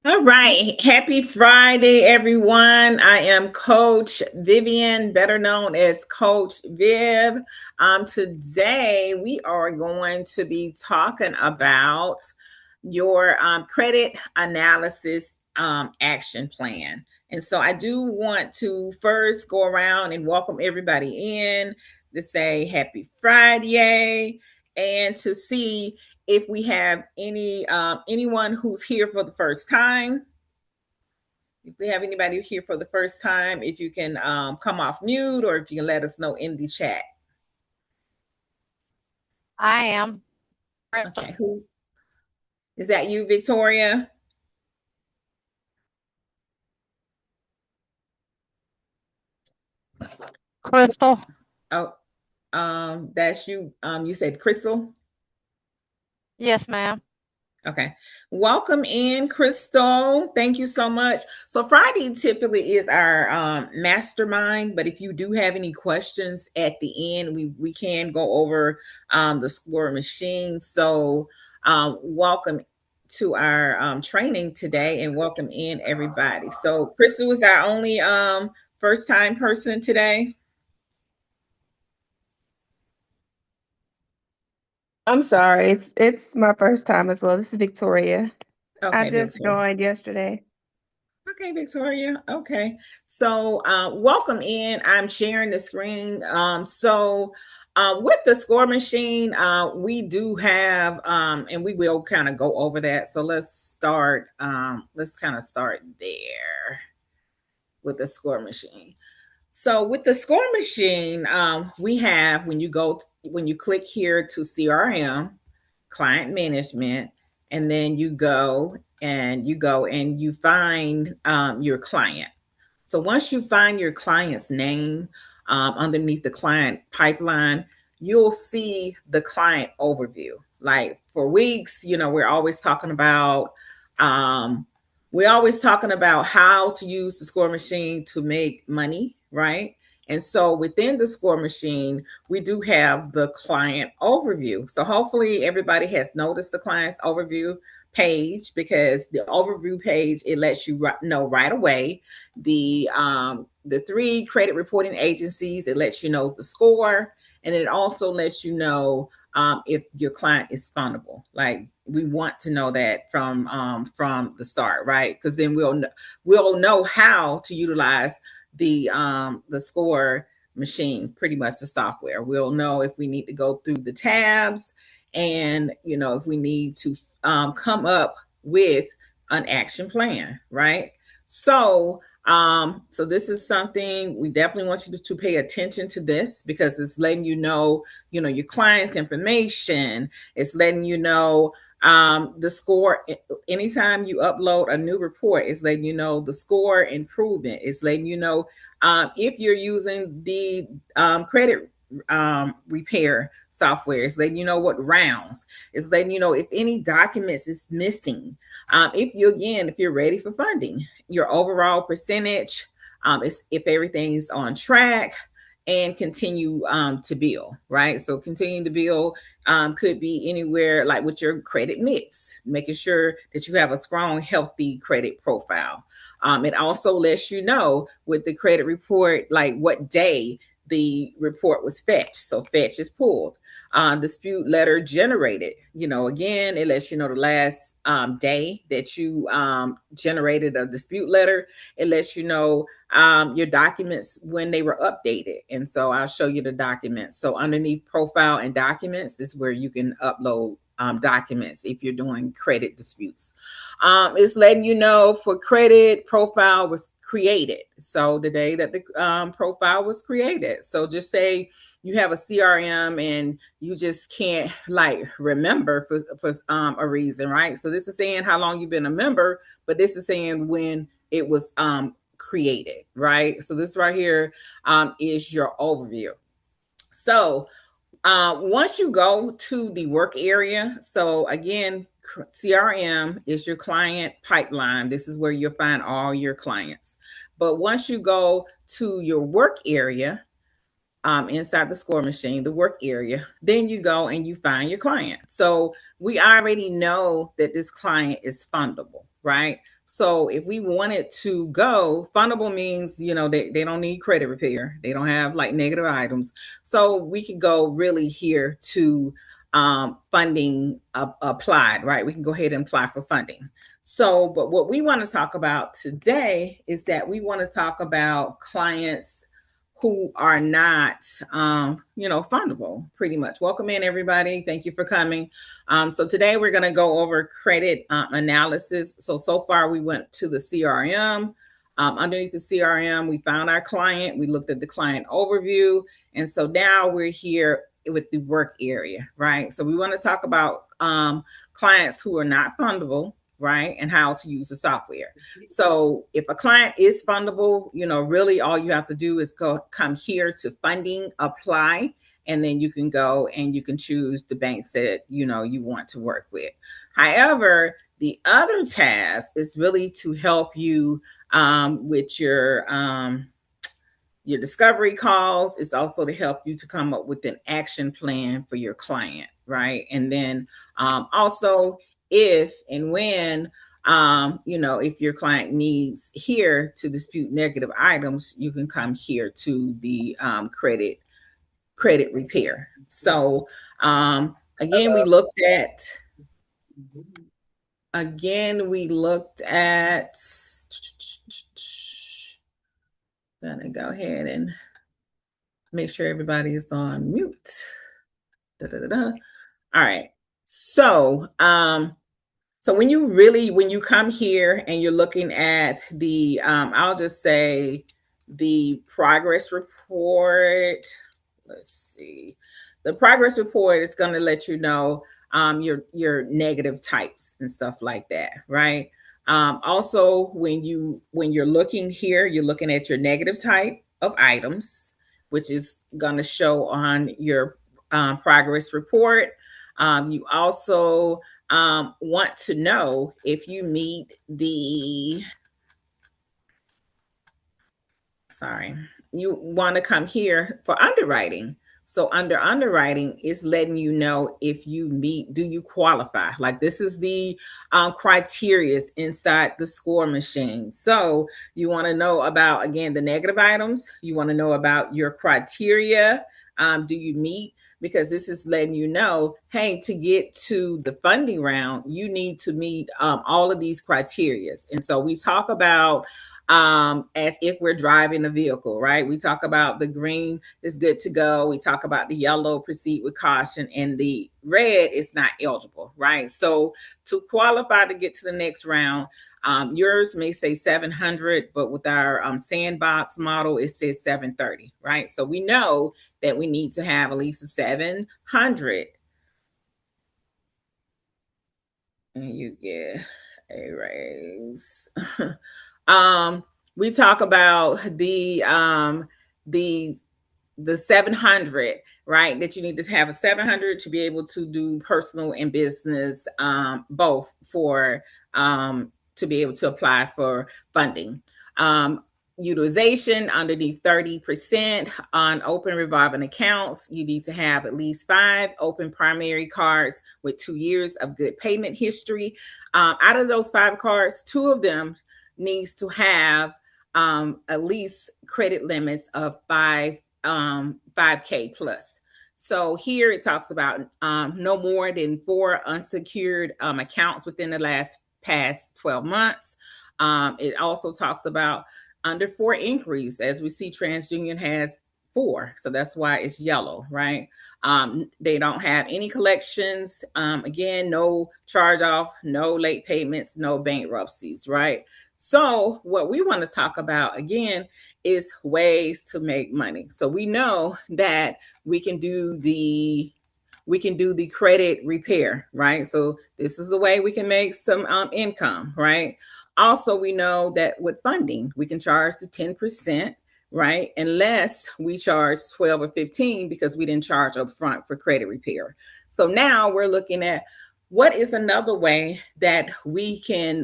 All right. Happy Friday, everyone. I am Coach Vivian, better known as Coach Viv. Today, we are going to be talking about your credit analysis action plan. And so, I do want to first go around and welcome everybody in to say Happy Friday and to see if we have anyone who's here for the first time. If we have anybody here for the first time, if you can come off mute or if you can let us know in the chat. I am. Okay, who is that? You, Victoria? Crystal. Oh, that's you. You said Crystal. Yes, ma'am. Okay. Welcome in, Crystal. Thank you so much. So Friday typically is our mastermind, but if you do have any questions at the end, we can go over the score machine. So welcome to our training today and welcome in everybody. So Crystal is our only first time person today. I'm sorry. It's my first time as well. This is Victoria. I Okay, just Victoria. joined yesterday. Okay, Victoria. Okay. So, welcome in. I'm sharing the screen. With the score machine, we do have, and we will kind of go over that. So let's start. Let's kind of start there with the score machine. So with the score machine, we have when you click here to CRM, client management, and then you find your client. So once you find your client's name underneath the client pipeline, you'll see the client overview. Like for weeks, um, we're always talking about how to use the score machine to make money, right? And so within the score machine, we do have the client overview. So hopefully everybody has noticed the client's overview page, because the overview page, it lets you know right away the three credit reporting agencies. It lets you know the score, and it also lets you know if your client is fundable. Like we want to know that from the start, right? Because then we'll know how to utilize the score machine, pretty much the software. We'll know if we need to go through the tabs, and if we need to come up with an action plan, right? So this is something we definitely want you to pay attention to this, because it's letting your client's information. It's letting you know the score. Anytime you upload a new report, it's letting you know the score improvement. It's letting you know if you're using the credit repair software. It's letting you know what rounds. It's letting you know if any documents is missing. If you're ready for funding, your overall percentage, if everything's on track, and continue to build, right? So continuing to build could be anywhere, like with your credit mix, making sure that you have a strong, healthy credit profile. It also lets you know with the credit report, like what day the report was fetched. So fetch is pulled. Dispute letter generated. Again, it lets you know the last day that you generated a dispute letter. It lets you know your documents when they were updated. And so I'll show you the documents. So underneath profile and documents is where you can upload documents if you're doing credit disputes. It's letting you know for credit profile was created. So the day that the profile was created. So just say you have a CRM and you just can't like remember for a reason, right? So this is saying how long you've been a member, but this is saying when it was created, right? So this right here is your overview. So once you go to the work area, so again, CRM is your client pipeline. This is where you'll find all your clients. But once you go to your work area, inside the score machine, the work area, then you go and you find your client. So we already know that this client is fundable, right? So if we wanted to go, fundable means, they don't need credit repair. They don't have like negative items. So we could go really here to funding applied, right? We can go ahead and apply for funding. So, but what we want to talk about today is that we want to talk about clients who are not, fundable, pretty much. Welcome in, everybody. Thank you for coming. So today we're going to go over credit analysis. So far we went to the CRM. Underneath the CRM, we found our client. We looked at the client overview. And so now we're here with the work area, right? So we want to talk about clients who are not fundable, right? And how to use the software. So if a client is fundable, really all you have to do is come here to funding, apply, and then you can go and you can choose the banks that, you want to work with. However, the other task is really to help you with your discovery calls. It's also to help you to come up with an action plan for your client, right? And then also if and when, if your client needs here to dispute negative items, you can come here to the credit repair. So again, we looked at gonna go ahead and make sure everybody is on mute. All right. So, so when you come here and you're looking at the, I'll just say the progress report. Let's see. The progress report is going to let you know your negative types and stuff like that, right? Also, when you're looking here, you're looking at your negative type of items, which is going to show on your progress report. You also want to know if you meet you want to come here for underwriting. So under underwriting is letting you know if you do you qualify? Like this is the criteria inside the score machine. So you want to know about, again, the negative items. You want to know about your criteria. Do you meet? Because this is letting you know, hey, to get to the funding round, you need to meet all of these criteria. And so we talk about as if we're driving a vehicle, right? We talk about the green is good to go. We talk about the yellow, proceed with caution, and the red is not eligible, right? So to qualify to get to the next round, yours may say 700, but with our sandbox model, it says 730, right? So we know that we need to have at least a 700. And you get a raise. We talk about the 700, right? That you need to have a 700 to be able to do personal and business, both for to be able to apply for funding. Utilization underneath 30% on open revolving accounts. You need to have at least 5 open primary cards with 2 years of good payment history. Out of those 5 cards, 2 of them needs to have at least credit limits of 5K plus. So here it talks about no more than 4 unsecured accounts within the past 12 months. It also talks about under 4 inquiries. As we see, TransUnion has 4, so that's why it's yellow, right? They don't have any collections. Again, no charge off, no late payments, no bankruptcies, right? So what we want to talk about again is ways to make money. So we know that we can do the credit repair, right? So this is the way we can make some income, right? Also, we know that with funding, we can charge the 10%, right? Unless we charge 12 or 15 because we didn't charge up front for credit repair. So now we're looking at what is another way that we can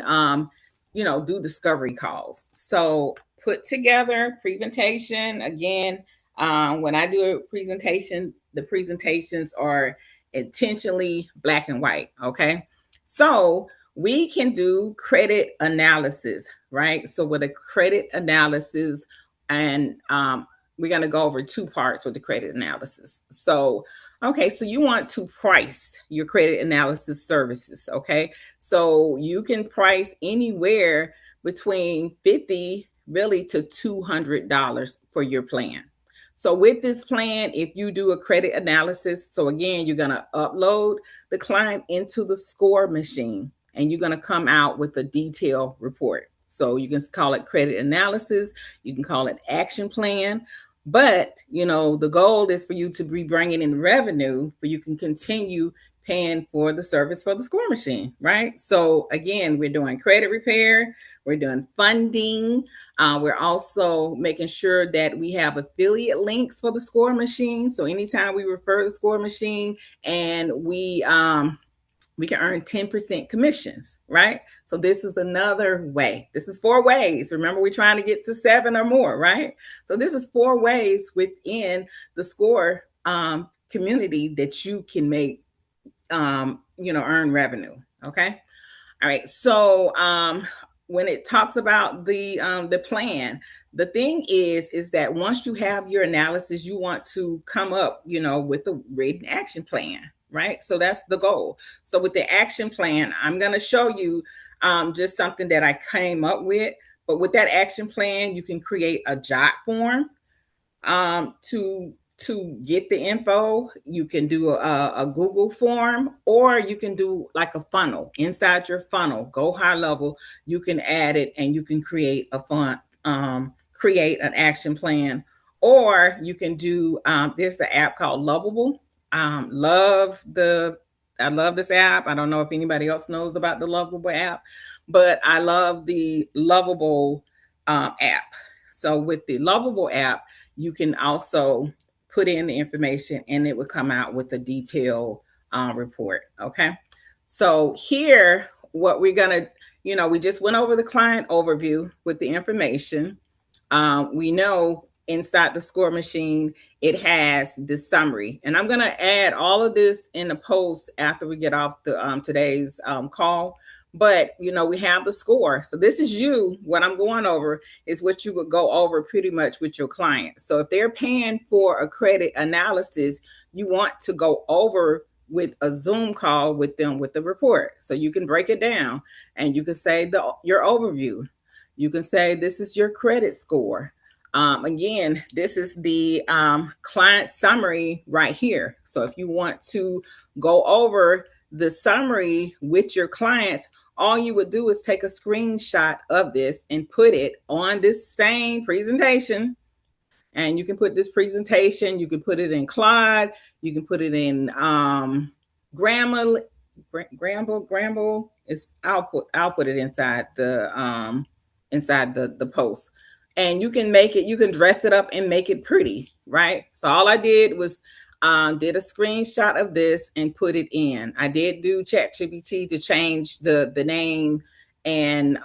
do discovery calls. So put together presentation. Again, when I do a presentation, the presentations are intentionally black and white. Okay. So we can do credit analysis, right? So with a credit analysis, and we're going to go over two parts with the credit analysis. So, okay, so you want to price your credit analysis services, okay? So you can price anywhere between 50 really to $200 for your plan. So with this plan, if you do a credit analysis, so again, you're going to upload the client into the score machine and you're going to come out with a detailed report. So you can call it credit analysis, you can call it action plan, but the goal is for you to be bringing in revenue for you can continue paying for the service for the score machine, right? So again, we're doing credit repair, we're doing funding, we're also making sure that we have affiliate links for the score machine. So anytime we refer the score machine, and we can earn 10% commissions, right? So this is another way. This is 4 ways. Remember, we're trying to get to 7 or more, right? So this is 4 ways within the score community that you can make, earn revenue. Okay. All right. So when it talks about the plan, the thing is that once you have your analysis, you want to come up, with a written action plan, right? So that's the goal. So with the action plan, I'm going to show you just something that I came up with. But with that action plan, you can create a jot form to get the info. You can do a Google form, or you can do like a funnel. Inside your funnel, go high level, you can add it and you can create create an action plan. Or you can do there's an app called Lovable. I love this app. I don't know if anybody else knows about the Lovable app, but I love the Lovable app. So with the Lovable app, you can also put in the information and it would come out with a detailed report. Okay. So here, what we're going to, we just went over the client overview with the information. We know inside the score machine, it has the summary, and I'm going to add all of this in the post after we get off the today's call. But we have the score. So this is what I'm going over is what you would go over pretty much with your client. So if they're paying for a credit analysis, you want to go over with a Zoom call with them with the report. So you can break it down and you can say your overview. You can say this is your credit score. Again, this is the client summary right here. So if you want to go over the summary with your clients, all you would do is take a screenshot of this and put it on this same presentation. And you can put this presentation, you can put it in Claude, you can put it in Gramble is I'll put it inside the post. And you can you can dress it up and make it pretty, right? So all I did was did a screenshot of this and put it in. I did do ChatGPT to change the name and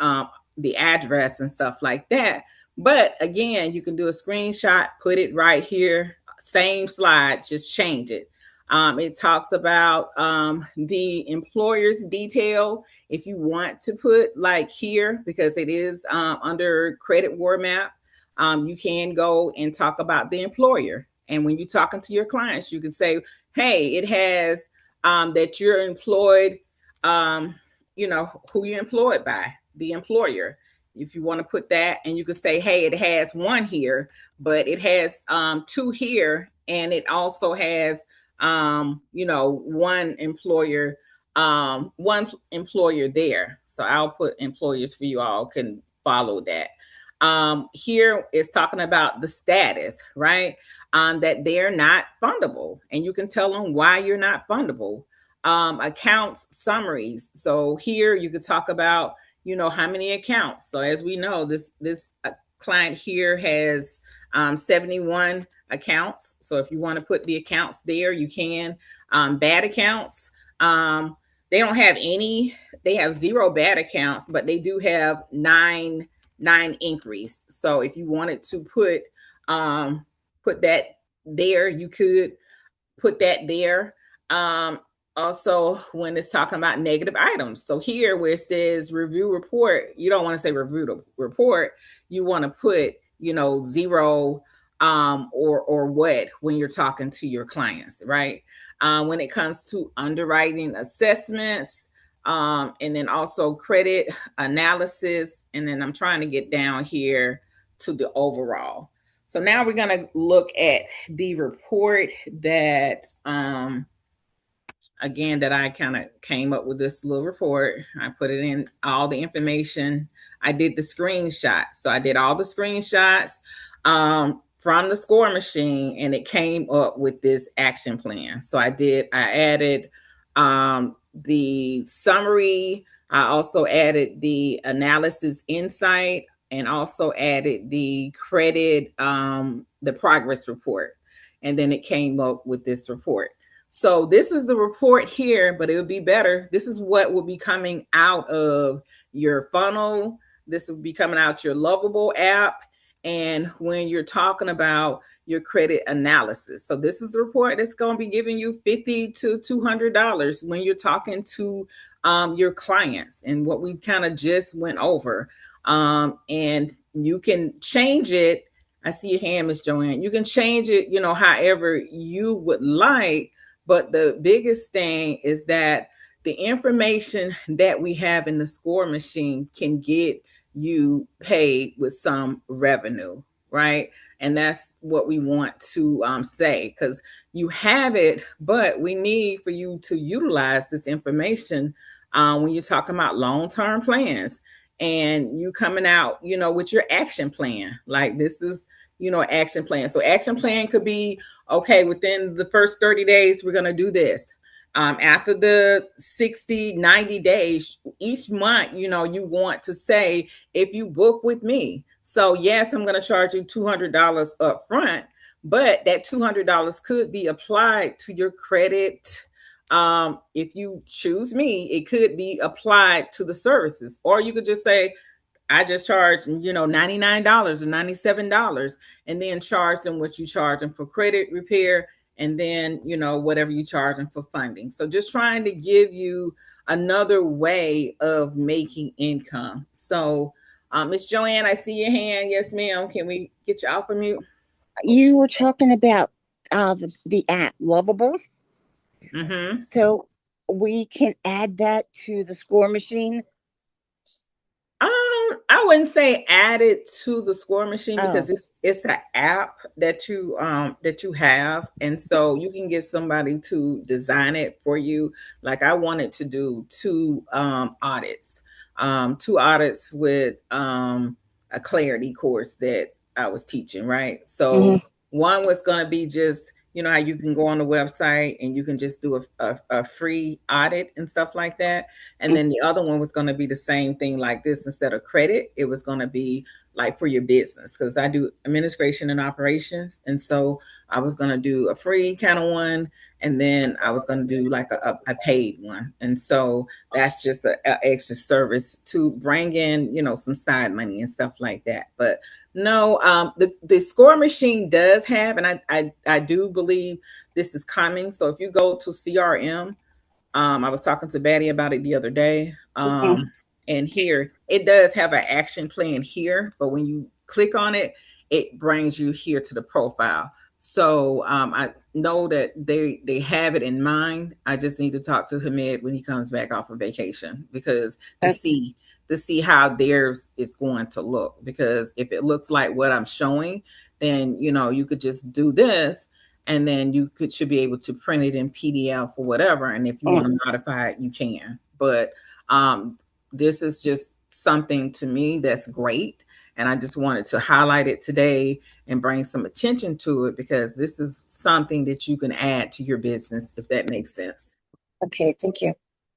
the address and stuff like that. But again, you can do a screenshot, put it right here, same slide, just change it. It talks about the employer's detail. If you want to put like here, because it is under Credit War Map, you can go and talk about the employer. And when you're talking to your clients, you can say, hey, it has that you're employed, who you're employed by, the employer. If you want to put that, and you can say, hey, it has 1 here, but it has 2 here. And it also has, one employer there. So I'll put employers for you all can follow that. Here is talking about the status, right? That they're not fundable, and you can tell them why you're not fundable. Accounts summaries. So here you could talk about, how many accounts. So as we know, this client here has 71 accounts. So if you want to put the accounts there, you can. Bad accounts. They don't have any. They have 0 bad accounts, but they do have 9 inquiries. So if you wanted to put that there, you could put that there. also when it's talking about negative items. So here where it says review report, you don't want to say review the report. You want to put, 0 or what when you're talking to your clients, right? When it comes to underwriting assessments, and then also credit analysis, and then I'm trying to get down here to the overall. So now we're going to look at the report that again, that I kind of came up with this little report. I put it in all the information. I did the screenshots. So I did all the screenshots from the score machine, and it came up with this action plan. So I added the summary. I also added the analysis insight, and also added the credit, the progress report. And then it came up with this report. So this is the report here, but it would be better. This is what will be coming out of your funnel. This will be coming out your Lovable app. And when you're talking about your credit analysis. So this is the report that's going to be giving you $50 to $200 when you're talking to your clients, and what we kind of just went over. And you can change it. I see your hand, Miss Joanne. You can change it, however you would like. But the biggest thing is that the information that we have in the score machine can get you paid with some revenue, right? And that's what we want to say, because you have it, but we need for you to utilize this information when you're talking about long-term plans, and you coming out, with your action plan. Like this is, action plan. So action plan could be, okay, within the first 30 days, we're going to do this. After the 60, 90 days, each month, you want to say, if you book with me. So yes, I'm going to charge you $200 up front, but that $200 could be applied to your credit. If you choose me, it could be applied to the services, or you could just say, I just charge, $99 or $97, and then charge them what you charge them for credit repair, and then, whatever you charge them for funding. So just trying to give you another way of making income. So, Miss Joanne, I see your hand. Yes, ma'am. Can we get you off of mute? You were talking about the app Lovable. Mm-hmm. So we can add that to the score machine. I wouldn't say add it to the score machine, because it's an app that you have, and so you can get somebody to design it for you. Like I wanted to do two audits with a clarity course that I was teaching, right? So one was going to be just, how you can go on the website and you can just do a free audit and stuff like that. And then the other one was going to be the same thing like this. Instead of credit, it was going to be like for your business, because I do administration and operations. And so I was going to do a free kind of one, and then I was going to do like a paid one. And so that's just an extra service to bring in, some side money and stuff like that. But no, the score machine does have, and I do believe this is coming. So if you go to CRM, I was talking to Batty about it the other day. And here it does have an action plan here, but when you click on it, it brings you here to the profile. So I know that they have it in mind. I just need to talk to Hamid when he comes back off of vacation, because to see how theirs is going to look. Because if it looks like what I'm showing, then you could just do this, and then you should be able to print it in PDF or whatever. And if you want to modify it, you can. But this is just something to me that's great. And I just wanted to highlight it today and bring some attention to it, because this is something that you can add to your business, if that makes sense. Okay, thank you.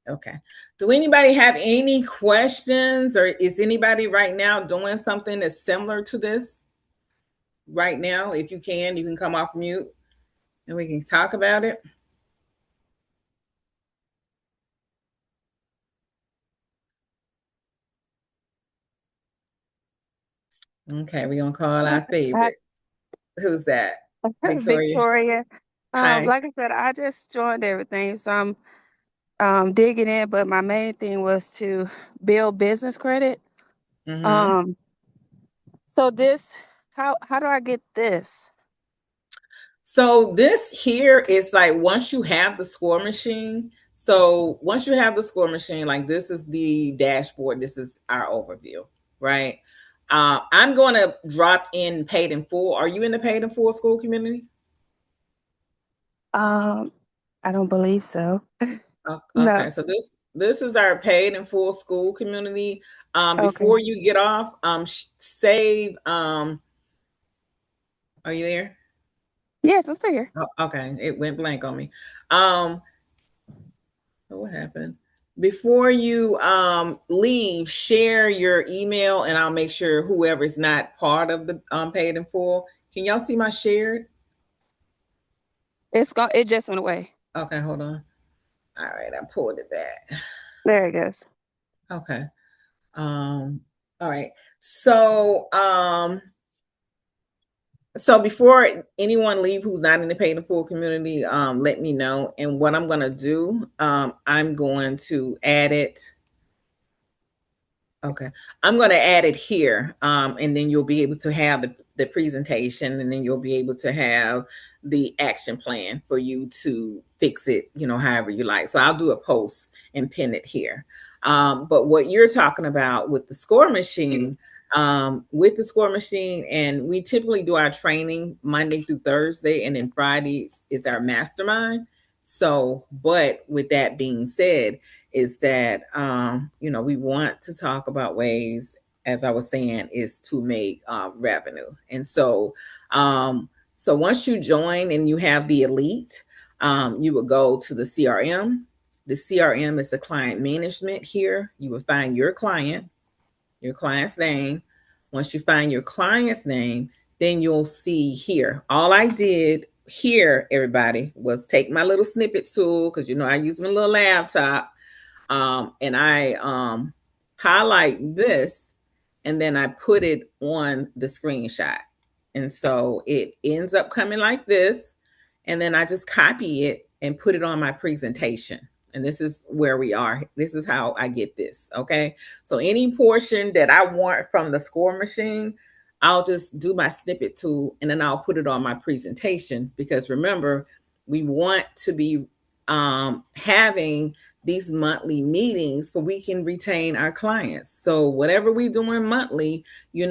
Okay. Do anybody have any questions, or is anybody right now doing something that's similar to this right now? If you can come off mute and we can talk about it. Okay, we're gonna call our favorite. Who's that? Victoria. Hi. Like I said, I just joined everything, so digging in, but my main thing was to build business credit. Mhm. So this, how do I get this? So this here is like once you have the score machine. So once you have the score machine, like this is the dashboard. This is our overview, right? I'm going to drop in paid in full. Are you in the paid in full school community? I don't believe so. No. Okay, so this is our paid in full school community. Okay. Before you get off, save. Are you there? Yes, I'm still here. Oh, okay, it went blank on me. Um, what happened? Before you leave, share your email, and I'll make sure whoever's not part of the paid in full. Can y'all see my shared? It's gone. It just went away. Okay, hold on. All right, I pulled it back. There it goes. Okay. All right. So before anyone leave who's not in the paid in full community, let me know. And what I'm gonna do, I'm going to add it. Okay, I'm going to add it here, and then you'll be able to have the presentation, and then you'll be able to have the action plan for you to fix it, however you like. So I'll do a post and pin it here. But what you're talking about with the score machine, and we typically do our training Monday through Thursday, and then Fridays is our mastermind. So, but with that being said, is that we want to talk about ways, as I was saying, is to make revenue. And so once you join and you have the elite, you will go to the CRM. The CRM is the client management. Here you will find your client's name. Once you find your client's name, then you'll see here. All I did here, everybody, was take my little snippet tool, because I use my little laptop, and I highlight this, and then I put it on the screenshot. And so it ends up coming like this. And then I just copy it and put it on my presentation. And this is where we are. This is how I get this. Okay. So any portion that I want from the score machine, I'll just do my snippet tool, and then I'll put it on my presentation, because remember, we want to be having these monthly meetings so we can retain our clients. So whatever we're doing monthly, you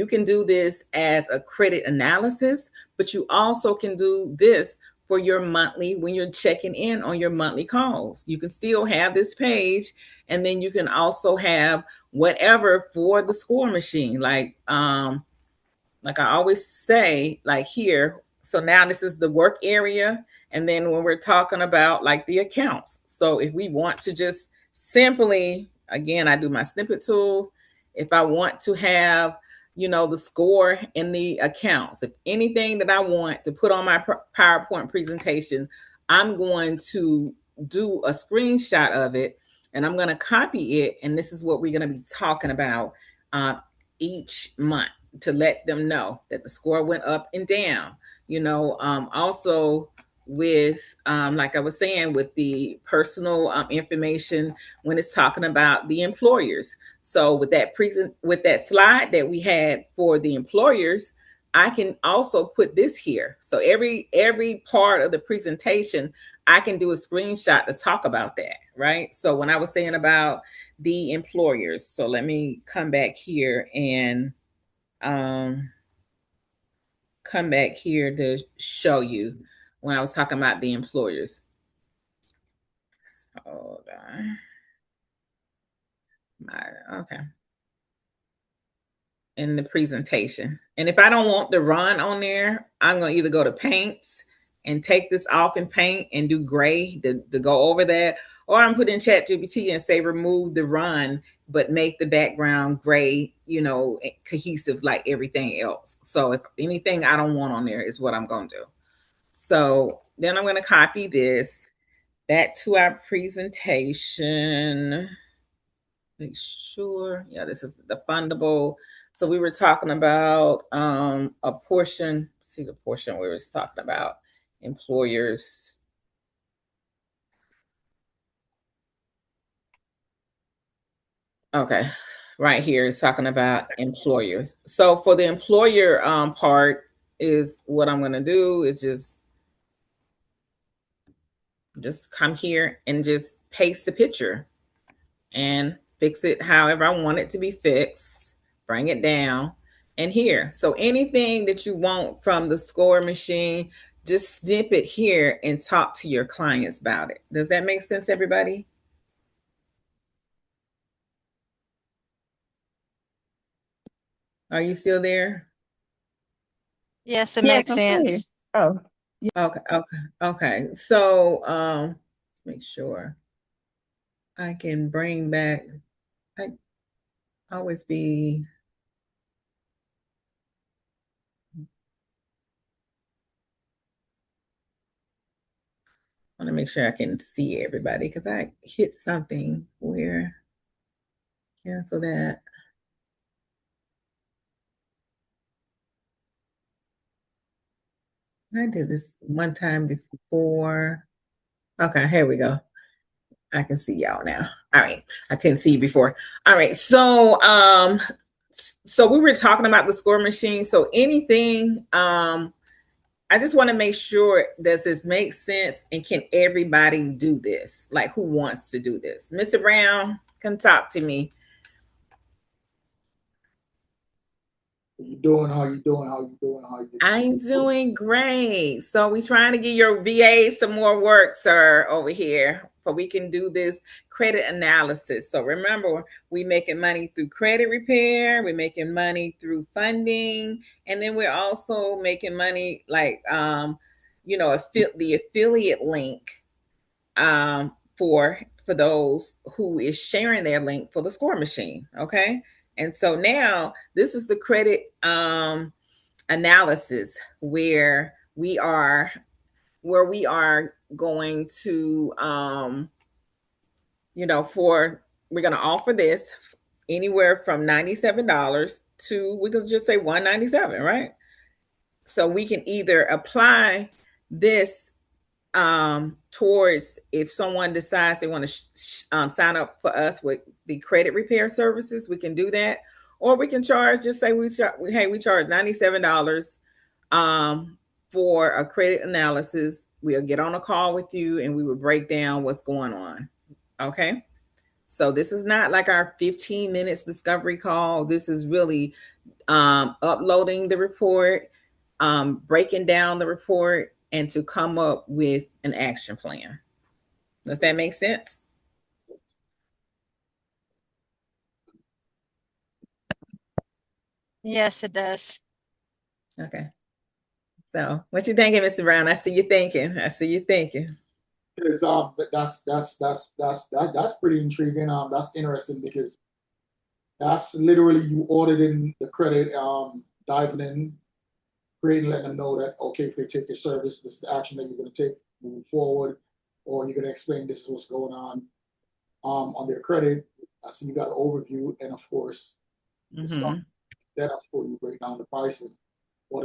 can do this as a credit analysis, but you also can do this for your monthly, when you're checking in on your monthly calls. You can still have this page, and then you can also have whatever for the score machine. Like I always say, like here. So now this is the work area. And then when we're talking about like the accounts. So if we want to just simply, again, I do my snippet tools. If I want to have, the score in the accounts, if anything that I want to put on my PowerPoint presentation, I'm going to do a screenshot of it, and I'm going to copy it. And this is what we're going to be talking about each month, to let them know that the score went up and down. Also with like I was saying, with the personal information, when it's talking about the employers. So with that slide that we had for the employers, I can also put this here. So every part of the presentation, I can do a screenshot to talk about that, right? So when I was saying about the employers, so let me come back here and come back here to show you when I was talking about the employers. Hold on. Okay. In the presentation. And if I don't want the run on there, I'm going to either go to paints and take this off in paint and do gray to go over that. Or I'm put in ChatGPT and say remove the run, but make the background gray, cohesive like everything else. So if anything I don't want on there is what I'm going to do. So then I'm going to copy this back to our presentation. Make sure, yeah, this is the fundable. So we were talking about a portion. See the portion where it's talking about employers. Okay, right here it's talking about employers. So for the employer part is what I'm going to do is just come here and just paste the picture and fix it however I want it to be fixed, bring it down and here. So anything that you want from the score machine, just snip it here and talk to your clients about it. Does that make sense, everybody? Are you still there? Yes, it Yes, makes I'm still here. sense. Oh, Okay. So let's make sure I can bring back. I always be. I want to make sure I can see everybody because I hit something where cancel that. I did this one time before. Okay, here we go. I can see y'all now. All right. I couldn't see you before. All right. So we were talking about the score machine. So anything I just want to make sure does this make sense and can everybody do this? Like who wants to do this? Mr. Brown, come talk to me. You doing? How you doing? How you doing? How you doing? I'm doing great. So we trying to give your VA some more work, sir, over here, so we can do this credit analysis. So remember, we making money through credit repair, we're making money through funding, and then we're also making money like the affiliate link for those who is sharing their link for the score machine. Okay. And so now this is the credit analysis where we are going to we're going to offer this anywhere from $97 to, we could just say $197, right? So we can either apply this towards if someone decides they want to sign up for us with the credit repair services, we can do that. Or we can charge, just say we charge $97 for a credit analysis. We'll get on a call with you and we will break down what's going on. Okay. So this is not like our 15 minutes discovery call. This is really uploading the report, breaking down the report, and to come up with an action plan. Does that make sense? Yes, it does. Okay. So what you thinking, Mr. Brown? I see you thinking. It's, that's pretty intriguing. That's interesting because that's literally you auditing the credit, diving in, creating, letting them know that okay, if they take your service, this is the action that you're going to take moving forward, or you're going to explain this is what's going on their credit. So you got an overview, and of course, then of course you break down the pricing, what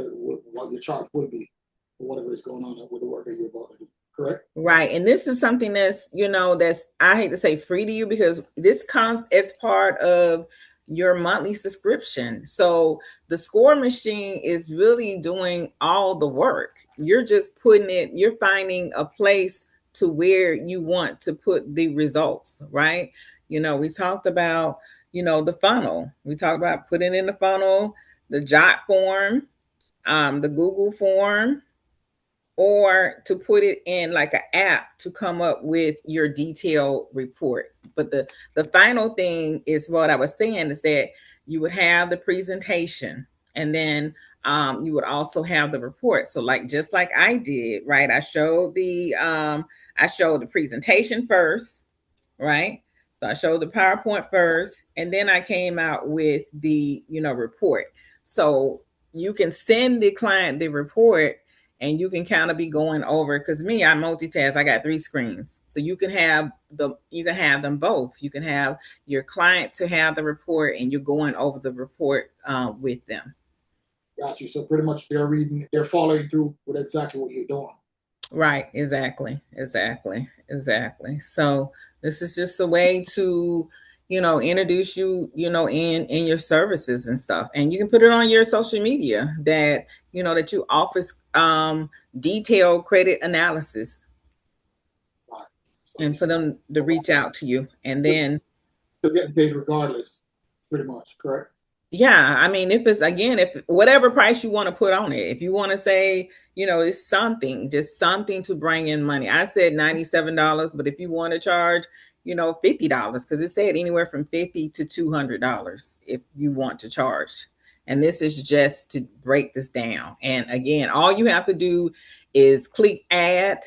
your charge would be for whatever is going on with the work that you're about to do. Correct. Right. And this is something that's, that's, I hate to say free to you because this comes as part of your monthly subscription. So the score machine is really doing all the work. You're just you're finding a place to where you want to put the results, right? We talked about, the funnel. We talked about putting in the funnel, the Jot form, the Google form, or to put it in like an app to come up with your detailed report. But the final thing is what I was saying is that you would have the presentation and then you would also have the report. So just like I did, right? I showed the presentation first, right? So I showed the PowerPoint first, and then I came out with the, report. So you can send the client the report and you can kind of be going over, because I multitask. I got 3 screens. So you can have them both. You can have your client to have the report and you're going over the report with them. Got you. So pretty much they're following through with exactly what you're doing. Right. Exactly. So this is just a way to, introduce you, in your services and stuff. And you can put it on your social media that, that you offer detailed credit analysis, Right. So and for them to reach out to you. And then, they're getting paid regardless, pretty much, correct? yeah, I mean, if whatever price you want to put on it, if you want to say, it's something, just something to bring in money. I said $97, but if you want to charge, $50, because it said anywhere from $50 to $200 if you want to charge. And this is just to break this down. And again, all you have to do is click add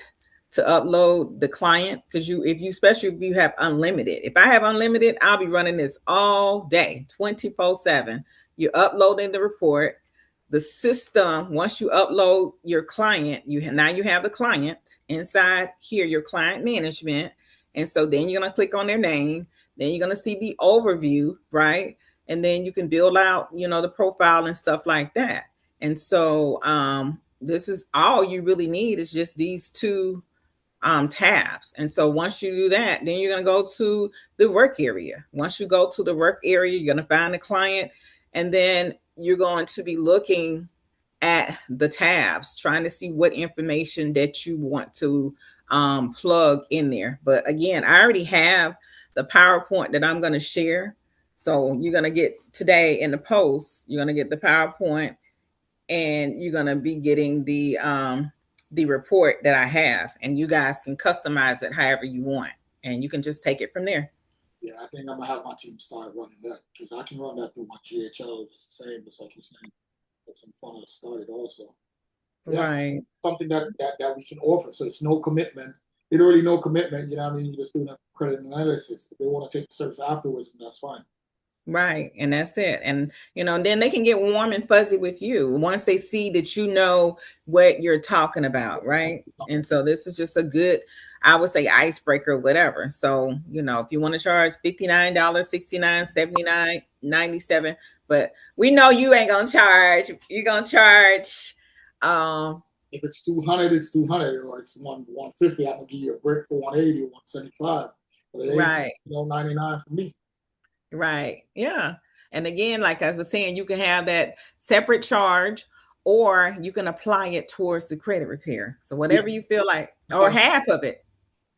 to upload the client, because especially if you have unlimited. If I have unlimited, I'll be running this all day, 24/7. You're uploading the report. The system, once you upload your client, now you have the client inside here, your client management. And so then you're going to click on their name. Then you're going to see the overview, right? And then you can build out, the profile and stuff like that. And so this is all you really need, is just these two tabs. And so once you do that, then you're going to go to the work area. Once you go to the work area, you're going to find the client, and then you're going to be looking at the tabs, trying to see what information that you want to plug in there. But again, I already have the PowerPoint that I'm going to share. So you're going to get today in the post, you're going to get the PowerPoint, and you're going to be getting the report that I have, and you guys can customize it however you want, and you can just take it from there. Yeah, I think I'm gonna have my team start running that, because I can run that through my GHL. It's the same, just like you're saying. Get some fun to start it also. Yeah. Right. Something that we can offer. So it's no commitment. Literally no commitment. You know what I mean? You're just doing a credit analysis. If they want to take the service afterwards, then that's fine. Right. And that's it. And, then they can get warm and fuzzy with you once they see that you know what you're talking about. Right. And so this is just a good, I would say, icebreaker, whatever. So, if you want to charge $59, $69, $79, $97, but we know you ain't going to charge. You're going to charge. If it's 200, it's 200, or it's 150. I'm going to give you a break for 180 or 175. But it ain't, right. 99 for me. Right. Yeah. And again, like I was saying, you can have that separate charge, or you can apply it towards the credit repair. So whatever you feel like, or half of it.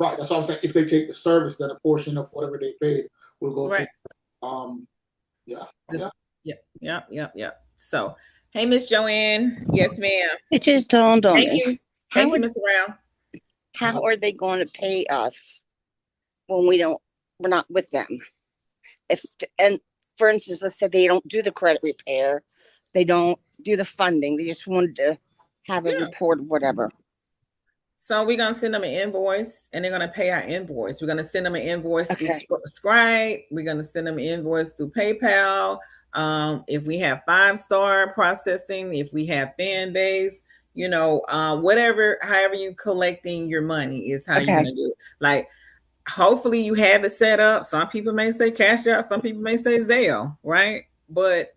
Right. That's what I'm saying. If they take the service, then a portion of whatever they paid will go to. Yeah. So, hey, Miss Joanne. Yes, ma'am. It just dawned on Thank me. you. Thank you, Ms. Brown. How are they going to pay us when we're not with them? And for instance, let's say they don't do the credit repair, they don't do the funding, they just wanted to have a report or whatever. So we're going to send them an invoice, and they're going to pay our invoice. We're going to send them an invoice through Scribe. We're going to send them an invoice through PayPal. If we have 5-star processing, if we have Fanbase, whatever, however you collecting your money is how you're going to do it. Like, hopefully you have it set up. Some people may say Cash Out, some people may say Zelle, right? But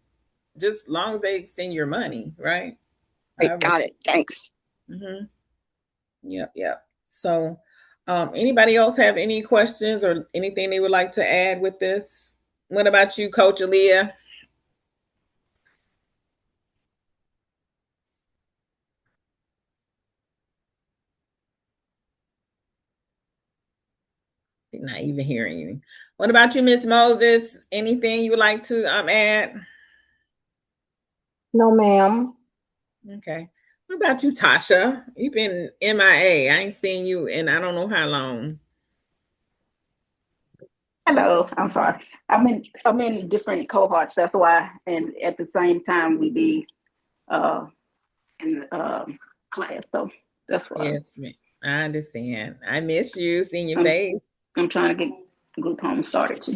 just long as they send your money, right? Got it. Thanks. Mm-hmm. Yep. So, anybody else have any questions or anything they would like to add with this? What about you, Coach Aaliyah? Not even hearing you. What about you, Miss Moses? Anything you would like to add? No, ma'am. Okay. What about you, Tasha? You've been MIA. I ain't seen you in I don't know how long. Hello, I'm sorry. I'm in different cohorts. That's why, and at the same time we be in class. So that's why. Yes, ma'am. I understand. I miss you, seeing your face. I'm trying to get group home started too.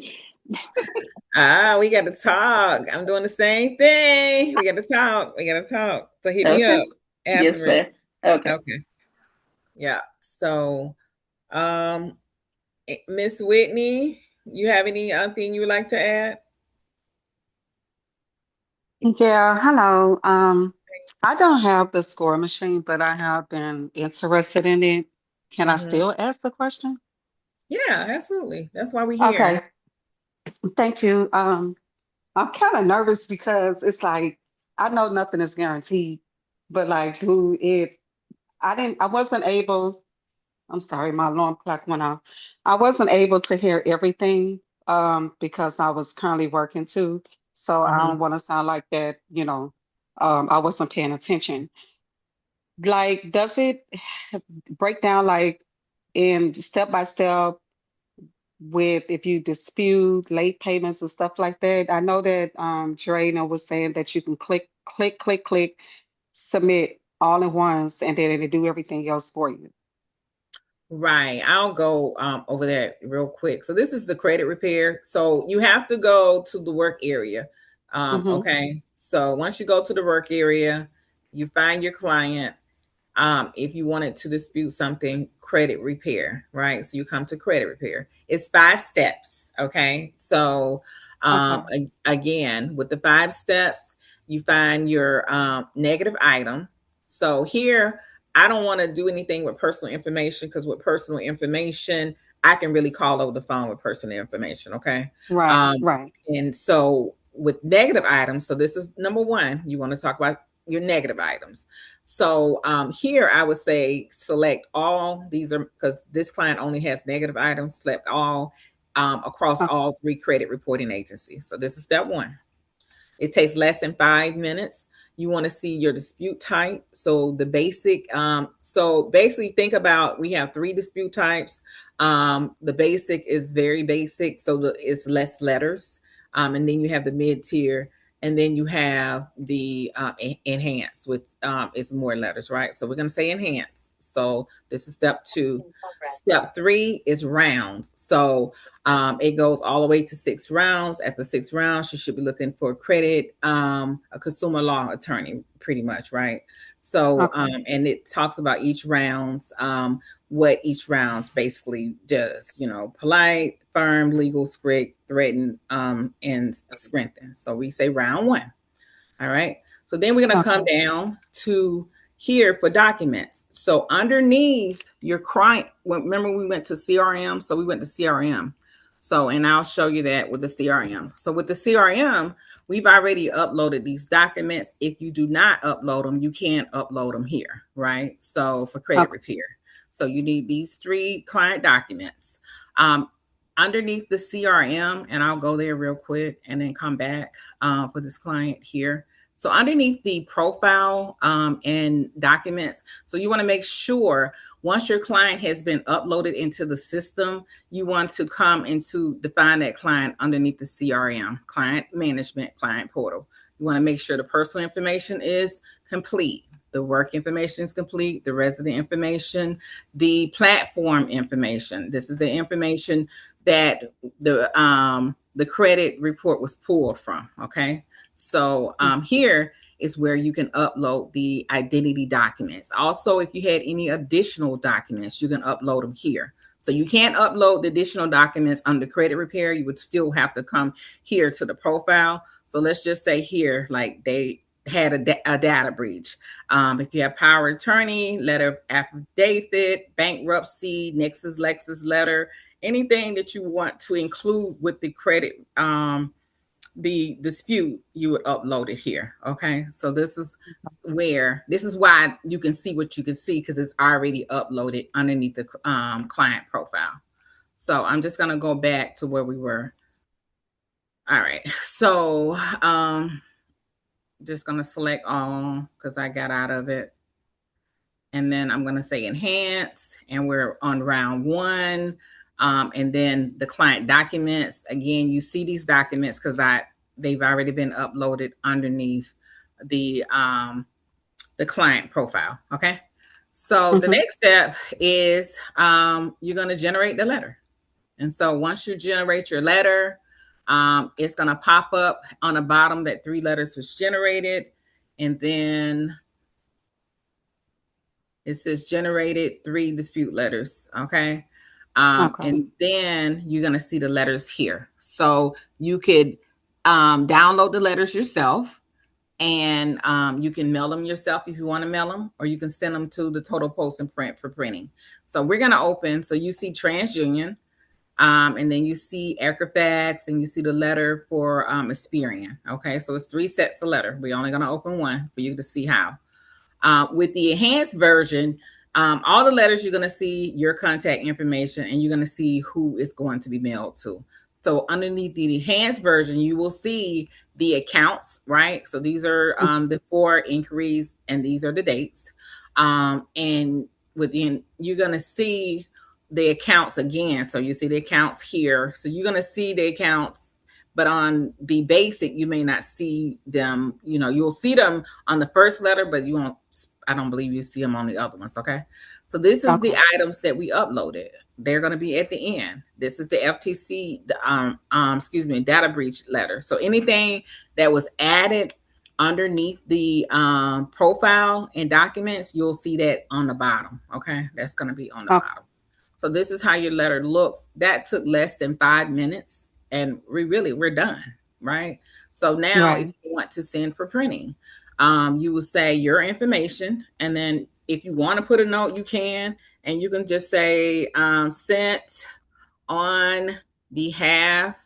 We got to talk. I'm doing the same thing. We got to talk. So hit me up. Yes, ma'am. Okay. Yeah. So, Miss Whitney, you have anything you would like to add? Yeah, hello. I don't have the score machine, but I have been interested in it. Can I still ask the question? Yeah, absolutely. That's why we're here. Okay. Thank you. I'm kind of nervous because it's like I know nothing is guaranteed, but like, I wasn't able. I'm sorry, my alarm clock went off. I wasn't able to hear everything because I was currently working too. So I Mhm. don't want to sound like that, I wasn't paying attention. Like, does it break down like in step by step with if you dispute late payments and stuff like that? I know that Drano was saying that you can click, submit all at once, and then it'll do everything else for you. Right. I'll go over that real quick. So this is the credit repair. So you have to go to the work area. Mm-hmm. Okay. So once you go to the work area, you find your client. If you wanted to dispute something, credit repair, right? So you come to credit repair. It's 5 steps. Okay. So Okay. again, with the 5 steps, you find your negative item. So here, I don't want to do anything with personal information because with personal information, I can really call over the phone with personal information. Okay. Right, Um, right. and so with negative items, so this is number one, you want to talk about your negative items. So here I would say select all. These are because this client only has negative items, select all across Okay. all 3 credit reporting agencies. So this is step one. It takes less than 5 minutes. You want to see your dispute type. So the basic, so basically think about, we have 3 dispute types. The basic is very basic. So it's less letters. And then you have the mid tier, and then you have the enhanced with it's more letters, right? So we're going to say enhanced. So this is step 2. Step 3 is round. So it goes all the way to 6 rounds. After 6 rounds, you should be looking for credit, a consumer law attorney, pretty much, right? So, Okay. and it talks about each rounds, what each rounds basically does. Polite, firm, legal, strict, threaten, and strengthen. So we say round 1. All right. So then we're going to come Okay. down to here for documents. So underneath your client, remember we went to CRM. So we went to CRM. So, and I'll show you that with the CRM. So with the CRM, we've already uploaded these documents. If you do not upload them, you can't upload them here, right? So for credit Okay. repair. So you need these 3 client documents. Um, Underneath the CRM, and I'll go there real quick and then come back for this client here. So underneath the profile and documents, so you want to make sure once your client has been uploaded into the system, you want to come into define that client underneath the CRM, client management, client portal. You want to make sure the personal information is complete. The work information is complete, the resident information, the platform information. This is the information that the credit report was pulled from. Okay. So here is where you can upload the identity documents. Also, if you had any additional documents, you can upload them here. So you can't upload the additional documents under credit repair. You would still have to come here to the profile. So let's just say here, like they had a data breach. If you have power attorney, letter of affidavit, bankruptcy, Nexus Lexus letter, anything that you want to include with the credit, the dispute, you would upload it here. Okay. So this is why you can see what you can see, because it's already uploaded underneath the client profile. So I'm just going to go back to where we were. All right. So just going to select all because I got out of it. And then I'm going to say enhance, and we're on round 1. And then the client documents, again, you see these documents because they've already been uploaded underneath the client profile. Okay. So the next step is you're going to generate the letter. And so once you generate your letter, it's going to pop up on the bottom that 3 letters was generated. And then it says generated 3 dispute letters. Okay. Okay. And then you're going to see the letters here. So you could download the letters yourself, and you can mail them yourself if you want to mail them, or you can send them to the Total Post and Print for printing. So we're going to open. So you see TransUnion. And then you see Equifax, and you see the letter for Experian. Okay, so it's 3 sets of letter. We're only going to open one for you to see how. With the enhanced version, all the letters, you're going to see your contact information, and you're going to see who is going to be mailed to. So underneath the enhanced version, you will see the accounts, right? So these are the 4 inquiries, and these are the dates. And within, you're going to see the accounts again. So you see the accounts here. So you're going to see the accounts, but on the basic, you may not see them. You know, you'll see them on the first letter, but you won't, I don't believe you see them on the other ones. Okay. So this is the items that we uploaded. They're going to be at the end. This is the FTC, data breach letter. So anything that was added underneath the profile and documents, you'll see that on the bottom. Okay. That's going to be on the bottom. So this is how your letter looks. That took less than 5 minutes, and we're done, right? So now if you want to send for printing, you will say your information, and then if you want to put a note, you can, and you can just say sent on behalf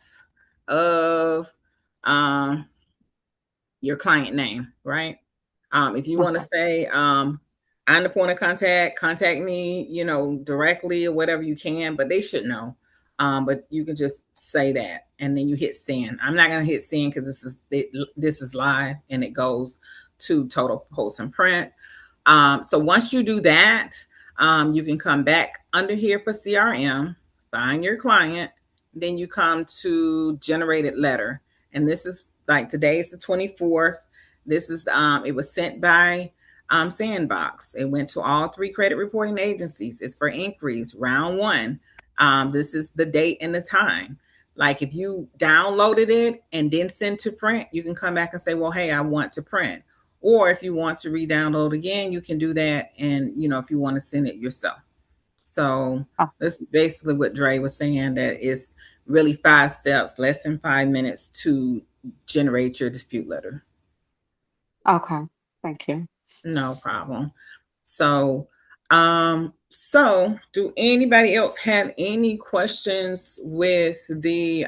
of your client name, right? If you want to say I'm the point of contact me, you know, directly or whatever you can, but they should know. But you can just say that, and then you hit send. I'm not going to hit send because this is live, and it goes to Total Post and Print. So once you do that, you can come back under here for CRM, find your client, then you come to generated letter. And this is like today is the 24th. This is it was sent by Sandbox. It went to all 3 credit reporting agencies. It's for inquiries, round 1. This is the date and the time. Like if you downloaded it and then send to print, you can come back and say, well, hey, I want to print. Or if you want to re-download again, you can do that. And, you know, if you want to send it yourself. So that's basically what Dre was saying, that it's really 5 steps, less than 5 minutes to generate your dispute letter. Okay, thank you. No problem. So, do anybody else have any questions with the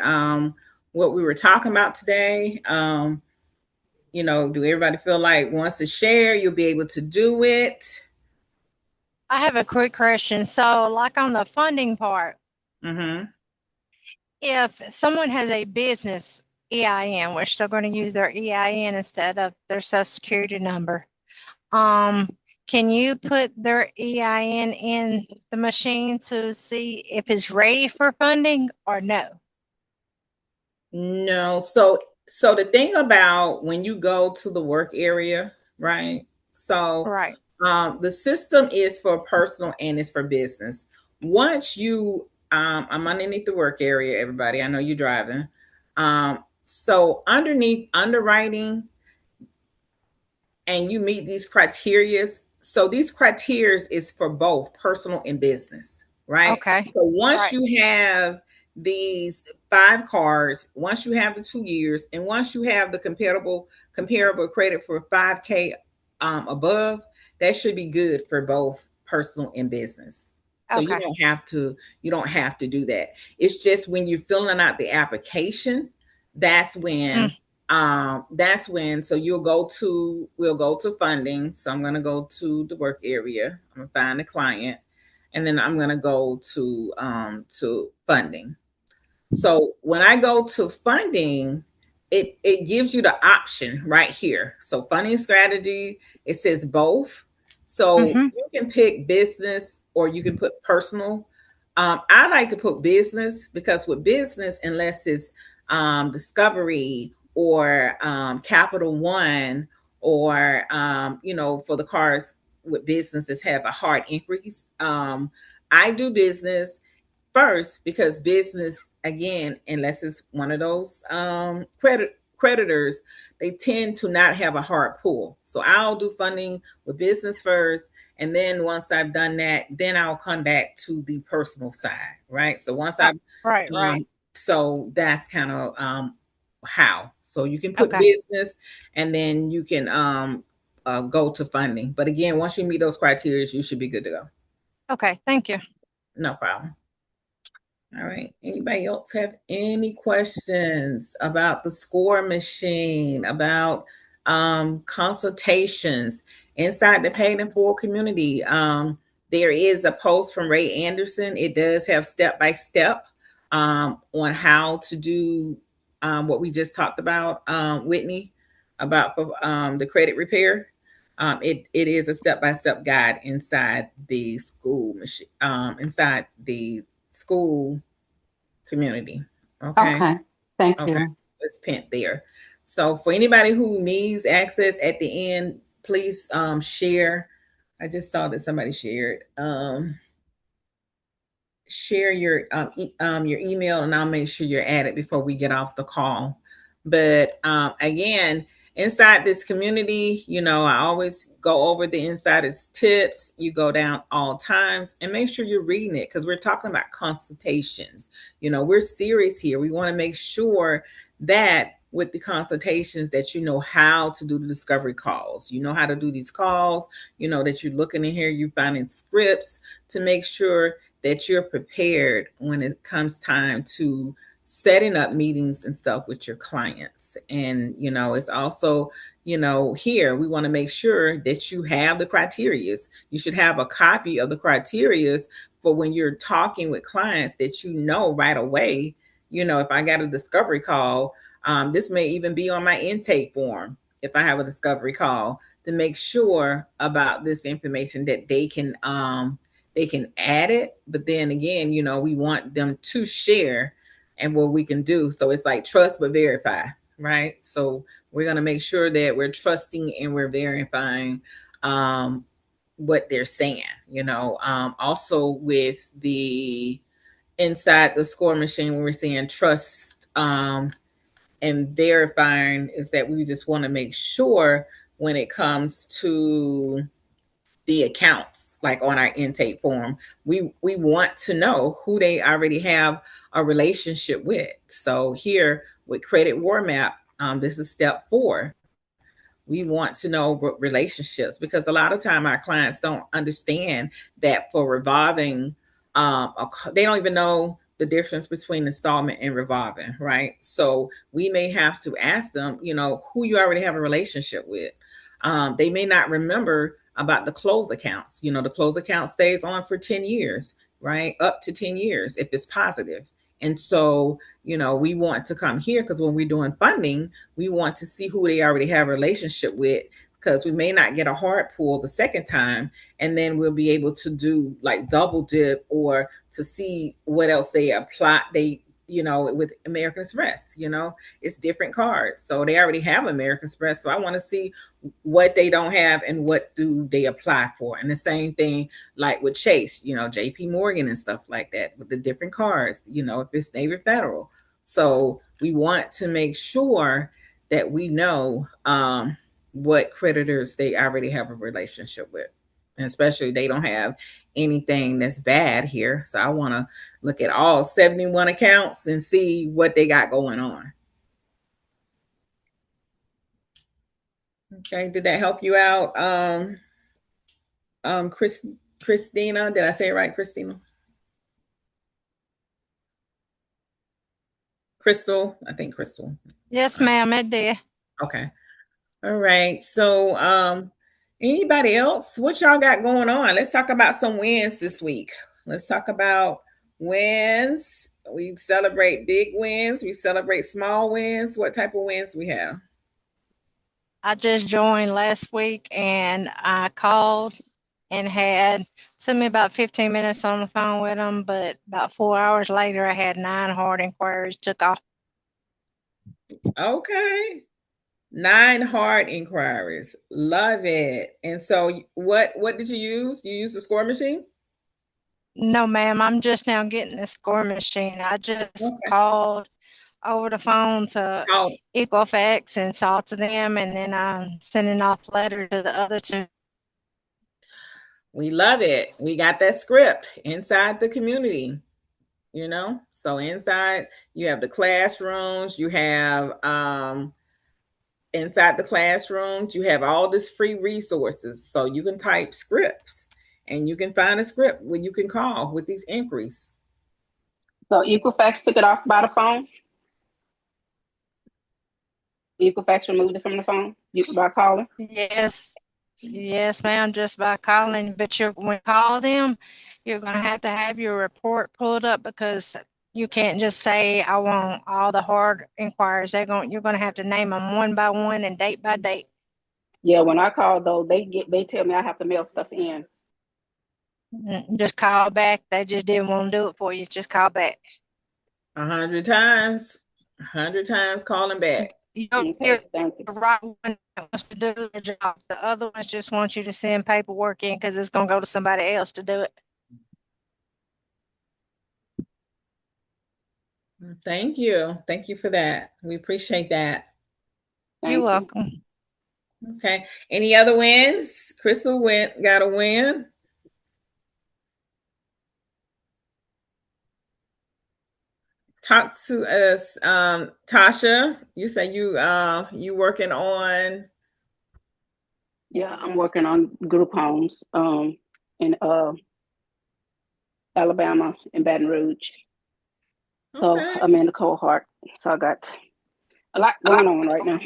what we were talking about today? You know, do everybody feel like wants to share? You'll be able to do it. I have a quick question. So, like on the funding part, if someone has a business EIN, which they're going to use their EIN instead of their social security number, can you put their EIN in the machine to see if it's ready for funding or no? No. So the thing about when you go to the work area, right? So the system is for personal and it's for business. Once you I'm underneath the work area, everybody. I know you're driving. So underneath underwriting, and you meet these criteria. So these criteria is for both personal and business, right? Okay. So once you have these 5 cards, once you have the 2 years, and once you have the comparable credit for 5K above, that should be good for both personal and business. So you don't have to do that. It's just when you're filling out the application, that's when so we'll go to funding. So I'm going to go to the work area. I'm going to find the client, and then I'm going to go to funding. So when I go to funding, it gives you the option right here. So funding strategy, it says both. So you can pick business or you can put personal. I like to put business because with business, unless it's Discovery or Capital One, or for the cars with businesses have a hard increase. I do business first because business, again, unless it's one of those creditors, they tend to not have a hard pull. So I'll do funding with business first, and then once I've done that, then I'll come back to the personal side, right? So once I've so that's kind of how. So you can put business, and then you can go to funding. But again, once you meet those criteria, you should be good to go. Okay, thank you. No problem. All right. Anybody else have any questions about the score machine, about consultations inside the paid in full community? There is a post from Ray Anderson. It does have step by step on how to do what we just talked about, Whitney, about the credit repair. It is a step by step guide inside the school machine, inside the school community. Okay. Okay, thank Okay. you. It's pinned there. So for anybody who needs access at the end, please share. I just saw that somebody shared. Share your email, and I'll make sure you're added before we get off the call. But again, inside this community, I always go over the insiders tips. You go down all times and make sure you're reading it, because we're talking about consultations. We're serious here. We want to make sure that with the consultations that you know how to do the discovery calls. You know how to do these calls, that you're looking in here, you're finding scripts to make sure that you're prepared when it comes time to setting up meetings and stuff with your clients. And, it's also, here we want to make sure that you have the criterias. You should have a copy of the criterias for when you're talking with clients, that right away, if I got a discovery call, this may even be on my intake form. If I have a discovery call, to make sure about this information that they can add it. But then again, we want them to share and what we can do. So it's like trust but verify, right? So we're going to make sure that we're trusting and we're verifying what they're saying, also with the inside the score machine, when we're saying trust and verifying, is that we just want to make sure when it comes to the accounts, like on our intake form, we want to know who they already have a relationship with. So here with Credit War Map, this is step 4. We want to know relationships, because a lot of time our clients don't understand that for revolving, they don't even know the difference between installment and revolving, right? So we may have to ask them, who you already have a relationship with. They may not remember about the closed accounts. The closed account stays on for 10 years, right? Up to 10 years if it's positive. And so, we want to come here, because when we're doing funding, we want to see who they already have a relationship with, because we may not get a hard pull the second time, and then we'll be able to do like double dip, or to see what else they apply. With American Express, it's different cards. So they already have American Express. So I want to see what they don't have and what do they apply for. And the same thing like with Chase, JP Morgan and stuff like that, with the different cards, if it's Navy Federal. So we want to make sure that we know what creditors they already have a relationship with. And especially they don't have anything that's bad here. So I want to look at all 71 accounts and see what they got going on. Okay, did that help you out? Christina, did I say it right, Christina? Crystal, I think Crystal. Yes, ma'am, it did. Okay. All right. So anybody else? What y'all got going on? Let's talk about some wins this week. Let's talk about wins. We celebrate big wins. We celebrate small wins. What type of wins we have? I just joined last week, and I called and took me about 15 minutes on the phone with them, but about 4 hours later, I had 9 hard inquiries took off. Okay. 9 hard inquiries. Love it. And so what did you use? You use the score machine? No, ma'am, I'm just now getting the score machine. I just called over the phone to Equifax and talked to them, and then I'm sending off letter to the other 2. We love it. We got that script inside the community, so inside you have the classrooms, you have inside the classrooms, you have all this free resources. So you can type scripts and you can find a script where you can call with these inquiries. So Equifax took it off by the phone. Equifax removed it from the phone by calling. Yes, yes, ma'am, just by calling. But when you call them, you're gonna have to have your report pulled up because you can't just say, I want all the hard inquiries. You're gonna have to name them one by one and date by date. Yeah, when I call though, they tell me I have to mail stuff in. Just call back. They just didn't want to do it for you. Just call back. 100 times, 100 times calling back. You're Okay, thank you. the right one that wants to do the job. The other ones just want you to send paperwork in because it's gonna go to somebody else to do it. Thank you. Thank you for that. We appreciate that. Thank You're you. welcome. Okay. Any other wins? Crystal got a win. Talk to us, Tasha. You say you working on. Yeah, I'm working on group homes in Alabama in Baton Rouge. So Okay. I'm in the cohort. So I got a lot going on right now.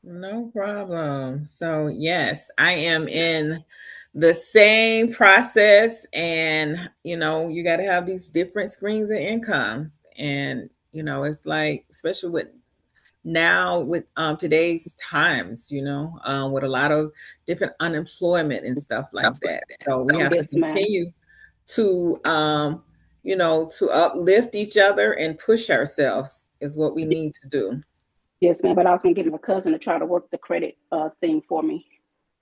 No problem. So yes, I am in the same process, and you got to have these different screens of incomes, and it's like, especially with now with today's times, with a lot of different unemployment and stuff like that. So we have to Yes, ma'am. continue to to uplift each other and push ourselves is what we need to do. Yes, ma'am. But I was gonna get my cousin to try to work the credit thing for me.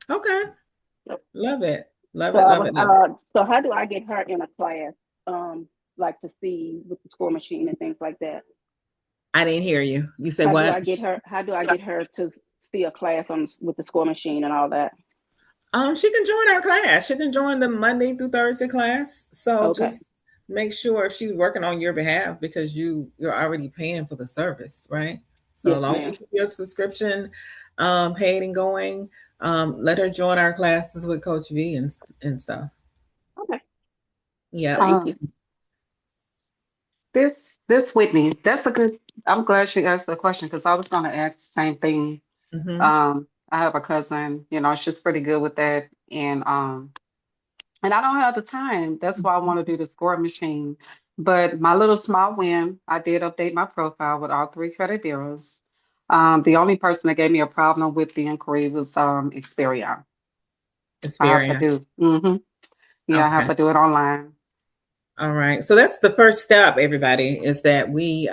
Okay. Yep. Love it. Love So it. Love it. Love it. so how do I get her in a class? Like to see with the score machine and things like that. I didn't hear you. You said How do what? I get her? How do I get her to see a class with the score machine and all that? She can join our class. She can join the Monday through Thursday class. So Okay. just make sure if she's working on your behalf, because you're already paying for the service, right? So Yes, as long ma'am. as you keep your subscription paid and going, let her join our classes with Coach V and stuff. Okay. Yeah. Thank you. This Whitney, that's a good. I'm glad she asked the question because I was going to ask the same thing. Mm-hmm. I have a cousin, she's pretty good with that, and I don't have the time. That's why I want to do the score machine. But my little small win, I did update my profile with all 3 credit bureaus. The only person that gave me a problem with the inquiry was Experian. I have to Experian. do. Yeah, I have Okay. to do it online. All right. So that's the first step, everybody, is that we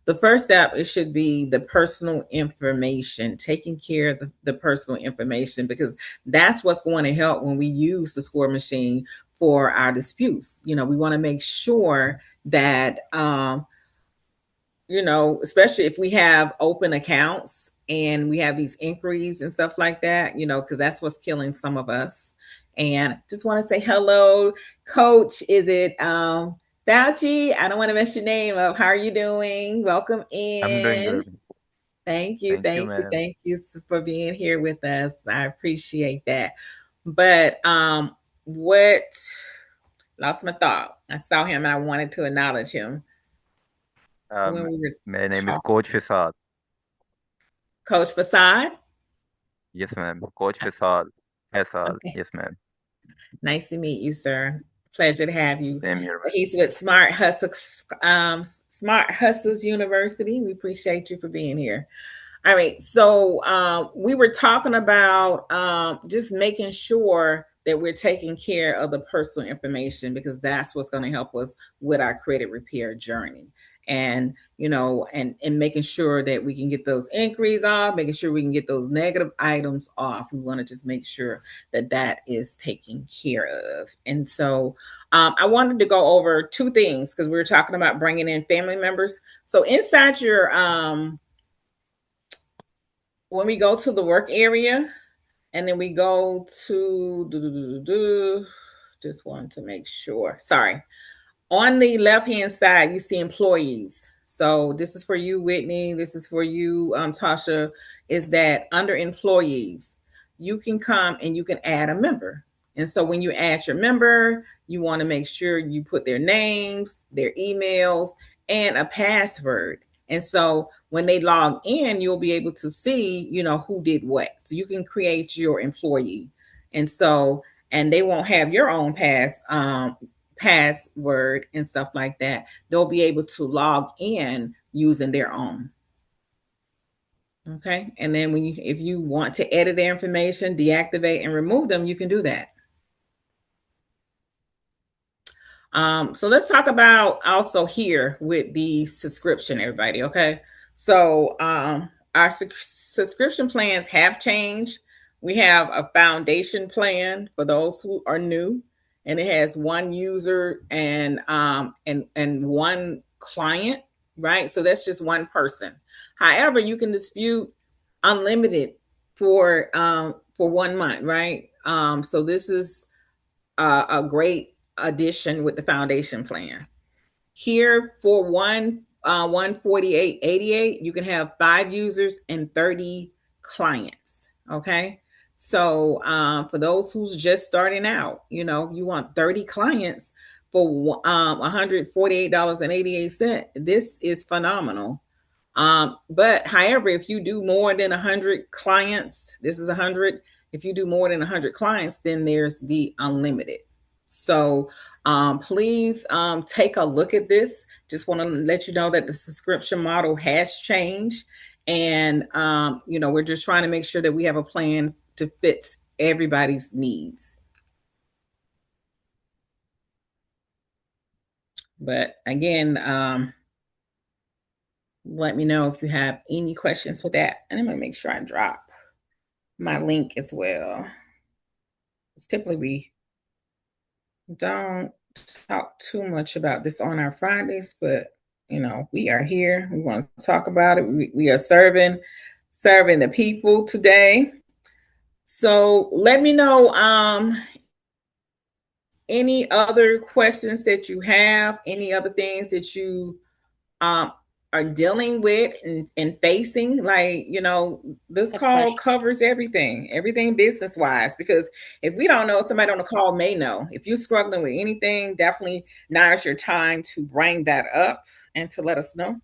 the first step, it should be the personal information, taking care of the personal information, because that's what's going to help when we use the score machine for our disputes. We want to make sure that especially if we have open accounts and we have these inquiries and stuff like that, because that's what's killing some of us. And just want to say hello, Coach. Is it Fauci? I don't want to mess your name up. How are you doing? Welcome I'm doing in. good. Thank you, Thank you, thank you, madam. thank you for being here with us. I appreciate that. But what lost my thought. I saw him and I wanted to acknowledge him when we were My name is talking. Coach Fisad. Coach Fasad. Yes, ma'am. Coach Fisad. Fasad. Okay. Yes, ma'am. Nice to meet you, sir. Pleasure to have you. Same here, ma'am. He's with Smart Hustles University. We appreciate you for being here. All right. So we were talking about just making sure that we're taking care of the personal information, because that's what's going to help us with our credit repair journey. And and making sure that we can get those inquiries off, making sure we can get those negative items off. We want to just make sure that that is taken care of. And so I wanted to go over 2 things, because we were talking about bringing in family members. So inside your when we go to the work area, and then we go to just want to make sure. Sorry. On the left-hand side, you see employees. So this is for you, Whitney. This is for you, Tasha. Is that under employees, you can come and you can add a member. And so when you add your member, you want to make sure you put their names, their emails, and a password. And so when they log in, you'll be able to see, who did what. So you can create your employee. And so, and they won't have your own password and stuff like that. They'll be able to log in using their own. Okay. And then if you want to edit their information, deactivate and remove them, you can do that. So let's talk about also here with the subscription, everybody. Okay. So our subscription plans have changed. We have a foundation plan for those who are new, and it has one user and one client, right? So that's just one person. However, you can dispute unlimited for 1 month, right? So this is a great addition with the foundation plan. Here for 148.88, you can have 5 users and 30 clients. Okay. So for those who's just starting out, you want 30 clients for $148.88. This is phenomenal. But however, if you do more than 100 clients, this is 100. If you do more than 100 clients, then there's the unlimited. So please take a look at this. Just want to let you know that the subscription model has changed. And, we're just trying to make sure that we have a plan to fit everybody's needs. But again, let me know if you have any questions with that. And I'm going to make sure I drop my link as well. It's typically we don't talk too much about this on our Fridays, but we are here. We want to talk about it. We are serving the people today. So let me know any other questions that you have, any other things that you are dealing with and facing. Like, this call covers everything business wise, because if we don't know, somebody on the call may know. If you're struggling with anything, definitely now is your time to bring that up and to let us know.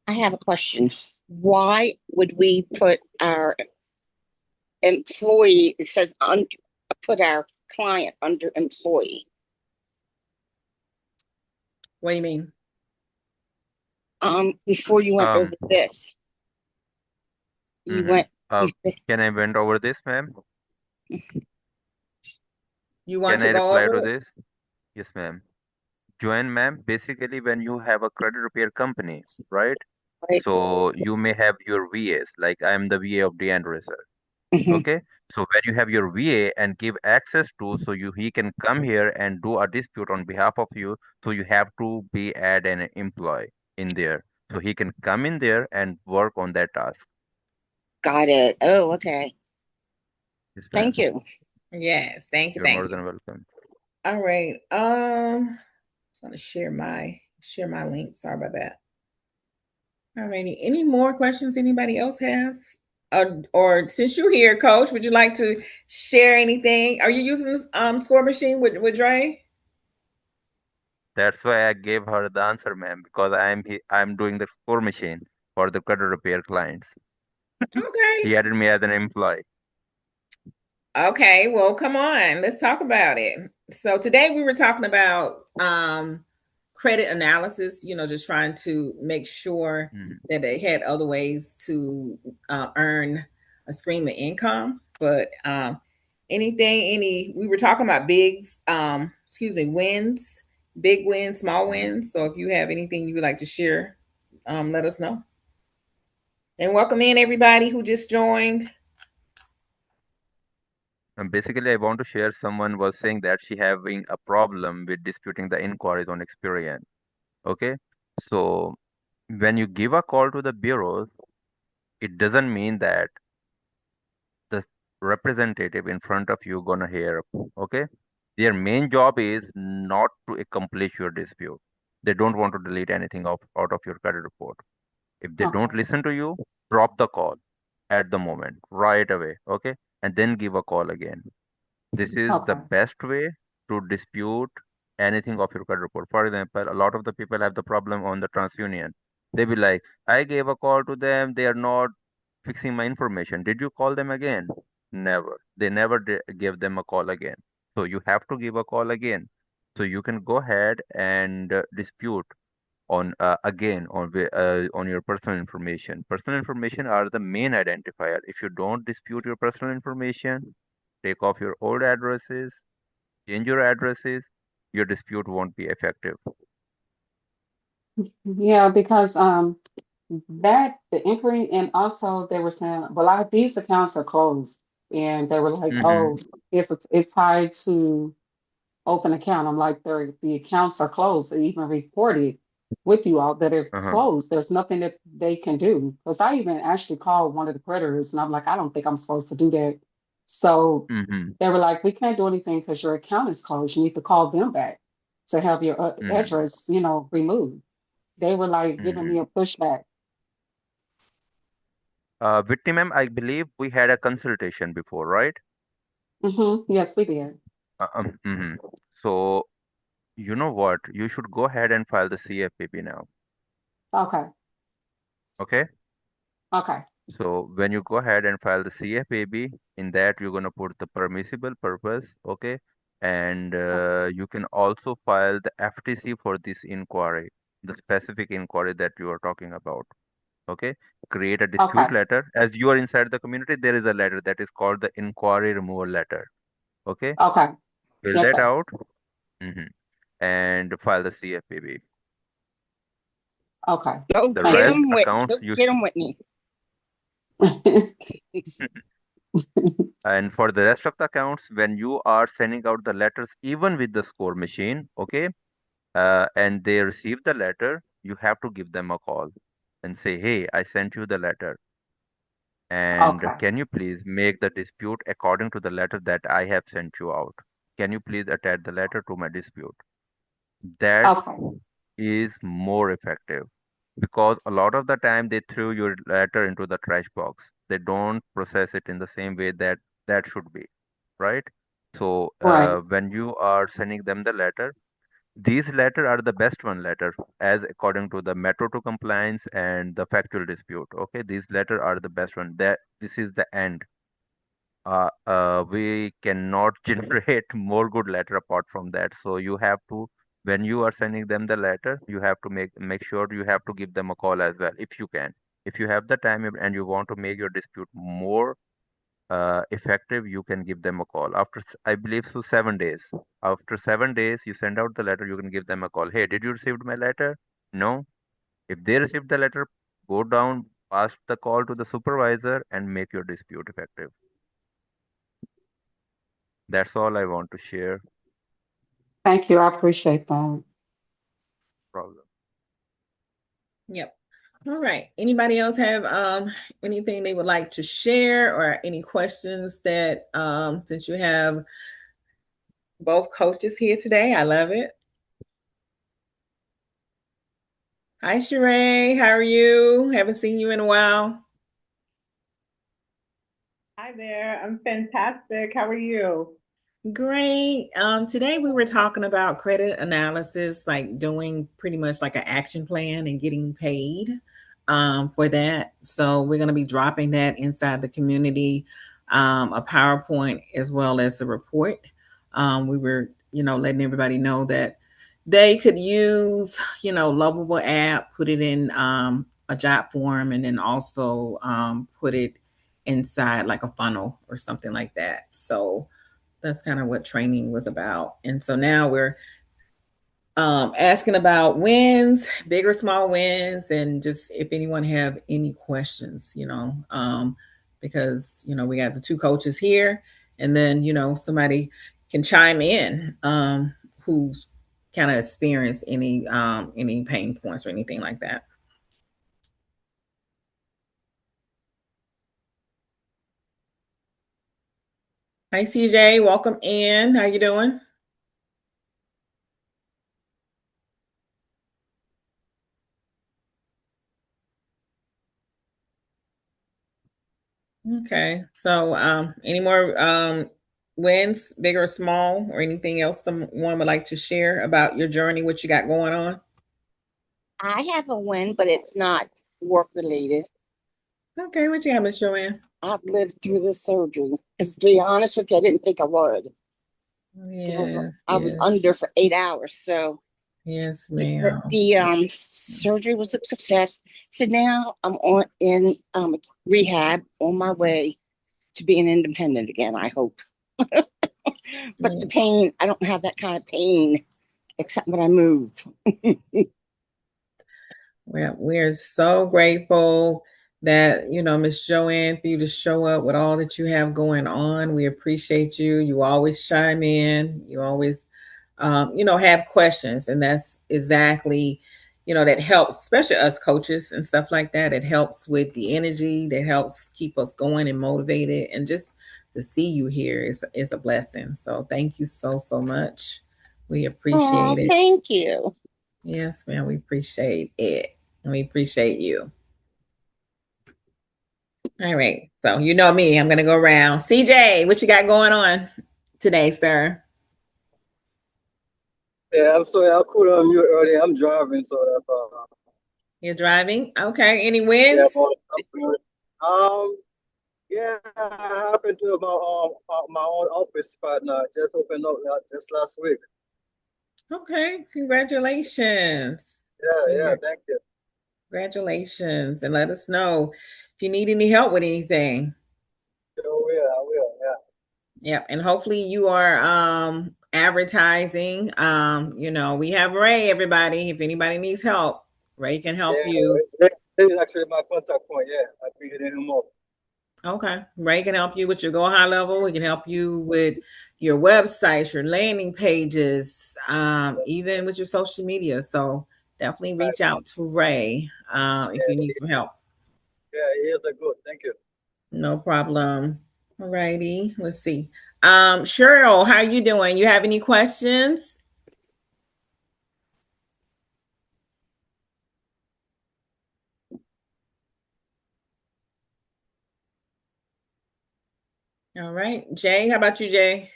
I have a question. Why would we put our employee, it says put our client under employee? What do you mean? Before you went over this, you went. Can I went over this, ma'am? You want Can to I go reply over to it? this? Yes, ma'am. Joanne, ma'am, basically when you have a credit repair company, right? Right. So you may have your VAs, like I am the VA of DeAndre, sir. Okay. So when you have your VA and give access to, so he can come here and do a dispute on behalf of you. So you have to add an employee in there. So he can come in there and work on that task. Got it. Oh, okay. Yes, ma'am. Thank you. Yes, thank you. You're more than welcome. All right. I'm just gonna share my link. Sorry about that. All righty. Any more questions anybody else have? Or since you're here, Coach, would you like to share anything? Are you using this score machine with Dre? That's why I gave her the answer, ma'am, because I'm doing the score machine for the credit repair clients. Okay. He added me as an employee. Okay, well, come on, let's talk about it. So today we were talking about credit analysis, just trying to make sure that they had other ways to earn a stream of income. But we were talking about wins, big wins, small wins. So if you have anything you would like to share, let us know. And welcome in everybody who just joined. Basically, I want to share, someone was saying that she having a problem with disputing the inquiries on Experian. Okay. So when you give a call to the bureaus, it doesn't mean that the representative in front of you gonna hear. Okay. Their main job is not to accomplish your dispute. They don't want to delete anything out of your credit report. If they don't listen to you, drop the call at the moment, right away. Okay. And then give a call again. This is the Okay. best way to dispute anything of your credit report. For example, a lot of the people have the problem on the TransUnion. They be like, I gave a call to them, they are not fixing my information. Did you call them again? Never. They never gave them a call again. So you have to give a call again. So you can go ahead and dispute on again on your personal information. Personal information are the main identifier. If you don't dispute your personal information, take off your old addresses, change your addresses, your dispute won't be effective. Yeah, because that the inquiry, and also they were saying, well, these accounts are closed, and they were like, Mm-hmm. oh, it's tied to open account. I'm like, the accounts are closed. They even reported with you all that they're Uh-huh. closed. There's nothing that they can do. Because I even actually called one of the creditors, and I'm like, I don't think I'm supposed to do that. So Mm-hmm. they were like, we can't do anything because your account is closed. You need to call them back to have your Mm-hmm. address, removed. They were like giving Mm-hmm. me a pushback. Vitti ma'am, I believe we had a consultation before, right? Yes, we did. Mhm. So you know what? You should go ahead and file the CFPB now. Okay. Okay? Okay. So when you go ahead and file the CFAB, in that you're going to put the permissible purpose, okay? And you can also file the FTC for this inquiry, the specific inquiry that you are talking about, okay? Create a Okay. dispute letter. As you are inside the community, there is a letter that is called the inquiry removal letter, okay? Okay. Fill Yes, that sir. out, mhm, and file the CFAB. Okay. Go The Thank get rest you. them, Whitney. accounts Go you get them, Whitney. And for the rest of the accounts, when you are sending out the letters, even with the score machine, okay, and they receive the letter, you have to give them a call and say, hey, I sent you the letter. And Okay. can you please make the dispute according to the letter that I have sent you out? Can you please attach the letter to my dispute? That Okay. is more effective because a lot of the time they threw your letter into the trash box. They don't process it in the same way that should be, right? So Right. when you are sending them the letter, these letter are the best one letter as according to the Metro 2 compliance and the factual dispute. Okay, these letter are the best one. That this is the end. We cannot generate more good letter apart from that. So you have to, when you are sending them the letter, you have to make sure you have to give them a call as well if you can. If you have the time and you want to make your dispute more effective, you can give them a call after I believe so 7 days. After 7 days, you send out the letter. You can give them a call. Hey, did you receive my letter? No. If they received the letter, go down, pass the call to the supervisor, and make your dispute effective. That's all I want to share. Thank you. I appreciate that. Problem. Yep. All right. Anybody else have anything they would like to share or any questions that since you have both coaches here today? I love it. Hi Sheree, how are you? Haven't seen you in a while. Hi there. I'm fantastic. How are you? Great. Today we were talking about credit analysis, like doing pretty much like an action plan and getting paid for that. So we're going to be dropping that inside the community, a PowerPoint as well as the report. We were, letting everybody know that they could use, Lovable app, put it in a job form, and then also put it inside like a funnel or something like that. So that's kind of what training was about. And so now we're asking about wins, big or small wins, and just if anyone have any questions, because we got the two coaches here, and then somebody can chime in who's kind of experienced any pain points or anything like that. Hi CJ, welcome in. How you doing? Okay. So any more wins, big or small, or anything else someone would like to share about your journey, what you got going on? I have a win, but it's not work related. Okay, what you have, Miss Joanne? I've lived through this surgery. Because to be honest with you, I didn't think I would. 'Cause Yes, I was yes, under for 8 hours. So yes, the, ma'am. the surgery was a success. So now I'm in rehab on my way to being independent again, I hope. But the pain, I don't have that kind of pain except when I move. Well, we're so grateful that, Miss Joanne, for you to show up with all that you have going on. We appreciate you. You always chime in. You always, have questions. And that's exactly, that helps, especially us coaches and stuff like that. It helps with the energy, that helps keep us going and motivated. And just to see you here is a blessing. So thank you so, so much. We appreciate it. Thank you. Yes, ma'am. We appreciate it. And we appreciate you. All right. So you know me. I'm going to go around. CJ, what you got going on today, sir? Yeah, I'm sorry, I put on mute earlier. I'm driving, so that's all. You're driving? Okay. Any wins? Yeah, but yeah, I happened to my own office spot now. Just opened up just last week. Okay. Congratulations. Yeah, thank you. Congratulations. And let us know if you need any help with anything. I will, yeah. Yep. And hopefully you are advertising. We have Ray, everybody. If anybody needs help, Ray can help you. This is actually my contact point, yeah. I'll be hitting him up. Okay. Ray can help you with your Go High Level. We can help you with your websites, your landing pages, even with your social media. So definitely reach out to Ray if you need some help. Yeah, he is a good. Thank you. No problem. All righty. Let's see. Cheryl, how are you doing? You have any questions? All right. Jay, how about you, Jay?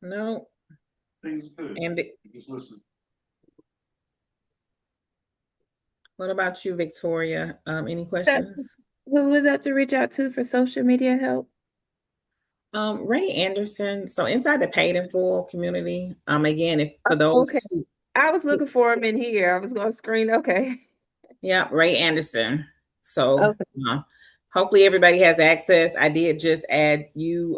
No. Things good. And Just listen. what about you, Victoria? Any questions? Who was that to reach out to for social media help? Ray Anderson. So inside the paid in full community, again, if for those Okay. I was looking for him in here. I was going to screen. Okay. Yeah, Ray Anderson. So hopefully everybody has access. I did just add you,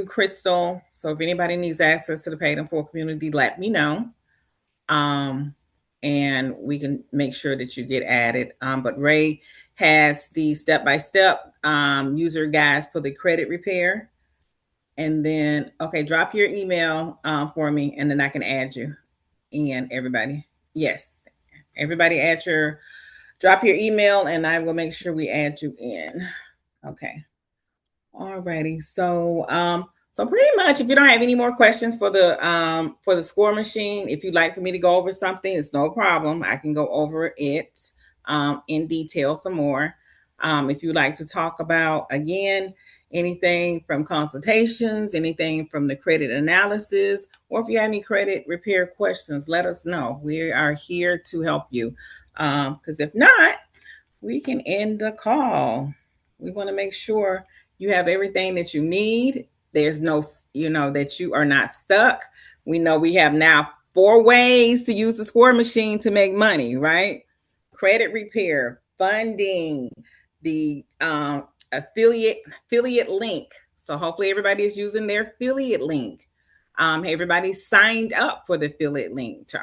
Crystal. So if anybody needs access to the paid in full community, let me know. And we can make sure that you get added. But Ray has the step-by-step user guides for the credit repair. And then, drop your email for me, and then I can add you. And everybody, yes, everybody drop your email, and I will make sure we add you in. Okay. Alrighty. So, so pretty much, if you don't have any more questions for the score machine, if you'd like for me to go over something, it's no problem. I can go over it in detail some more. If you'd like to talk about, again, anything from consultations, anything from the credit analysis, or if you have any credit repair questions, let us know. We are here to help you. Because if not, we can end the call. We want to make sure you have everything that you need. There's no, that you are not stuck. We know we have now 4 ways to use the score machine to make money, right? Credit repair, funding, the affiliate link. So hopefully everybody is using their affiliate link. Everybody signed up for the affiliate link to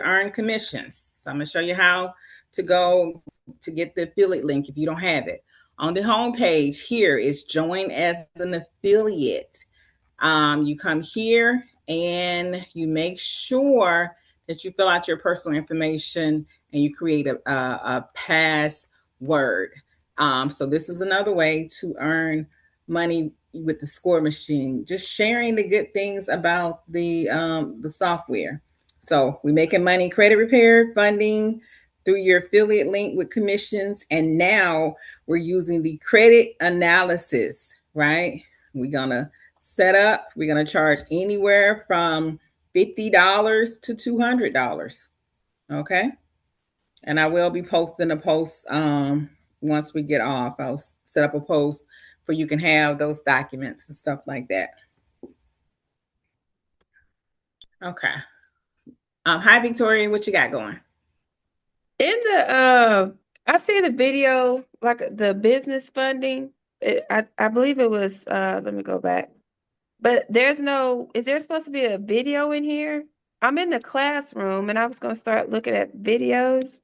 earn commissions. So I'm going to show you how to go to get the affiliate link if you don't have it. On the homepage here is join as an affiliate. You come here and you make sure that you fill out your personal information and you create a password. So this is another way to earn money with the score machine, just sharing the good things about the software. So we're making money, credit repair, funding, through your affiliate link with commissions. And now we're using the credit analysis, right? We're going to set up, we're going to charge anywhere from $50 to $200. Okay. And I will be posting a post once we get off. I'll set up a post for you can have those documents and stuff like that. Okay. Hi, Victoria. What you got going? In the I see the video, like the business funding. I believe it was let me go back. But there's no, is there supposed to be a video in here? I'm in the classroom and I was gonna start looking at videos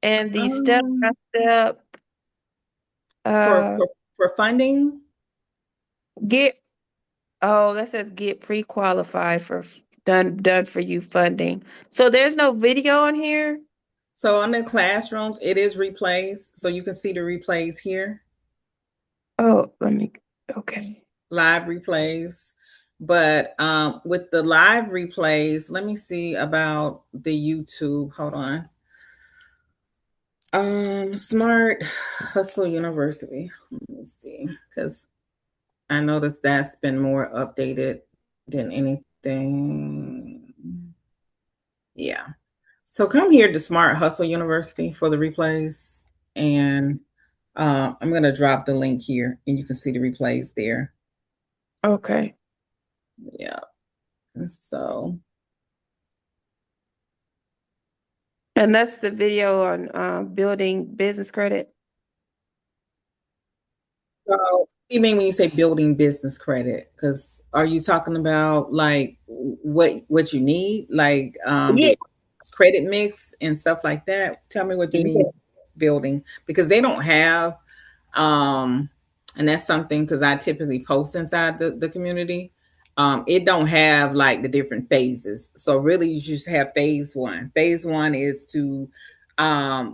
and the step by step for funding. That says get pre-qualified for done for you funding. So there's no video on here? So on the classrooms, it is replays. So you can see the replays here. Oh, okay. Live replays. But with the live replays, let me see about the YouTube. Hold on. Smart Hustle University. Let me see, because I noticed that's been more updated than anything. Yeah. So come here to Smart Hustle University for the replays. And I'm going to drop the link here and you can see the replays there. Okay. Yeah. So. And that's the video on building business credit. So what do you mean when you say building business credit? Because are you talking about like what you need? Like the credit mix and stuff like that? Tell me what you mean building, because they don't have and that's something, because I typically post inside the community. It don't have like the different phases. So really you just have phase one. Phase one is to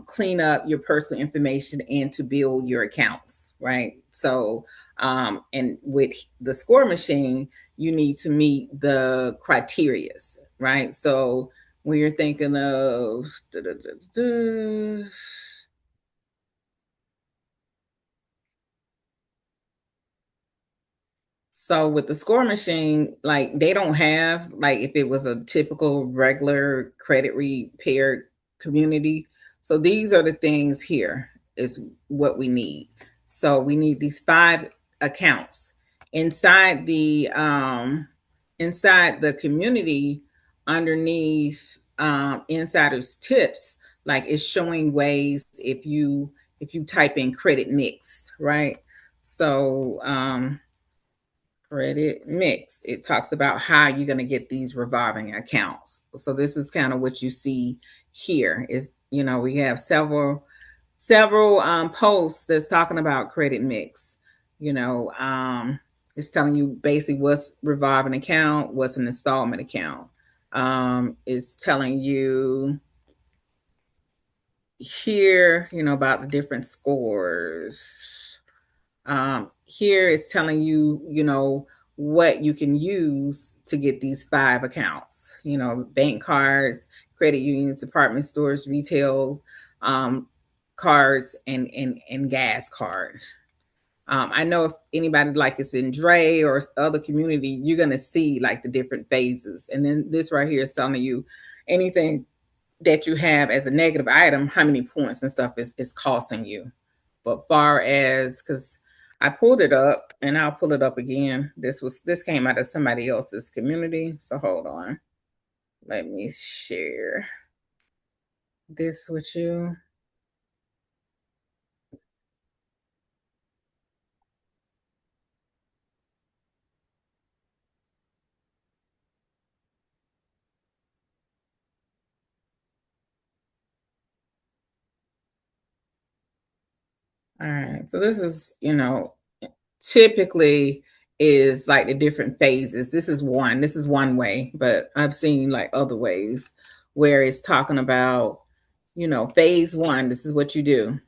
clean up your personal information and to build your accounts, right? So and with the score machine, you need to meet the criterias, right? So when you're thinking of so with the score machine, like they don't have, like if it was a typical regular credit repair community. So these are the things here is what we need. So we need these 5 accounts inside the community. Underneath insiders tips, like it's showing ways if you type in credit mix, right? So credit mix, it talks about how you're going to get these revolving accounts. So this is kind of what you see here is, we have several posts that's talking about credit mix. It's telling you basically what's revolving account, what's an installment account. It's telling you here, about the different scores. Here it's telling you, what you can use to get these 5 accounts, bank cards, credit unions, department stores, retail cards, and gas cards. I know if anybody like it's in Dre or other community, you're going to see like the different phases. And then this right here is telling you anything that you have as a negative item, how many points and stuff is costing you. But far as, because I pulled it up and I'll pull it up again. This came out of somebody else's community. So hold on. Let me share this with you. All right. So this is, typically is like the different phases. This is one way, but I've seen like other ways where it's talking about, phase 1, this is what you do,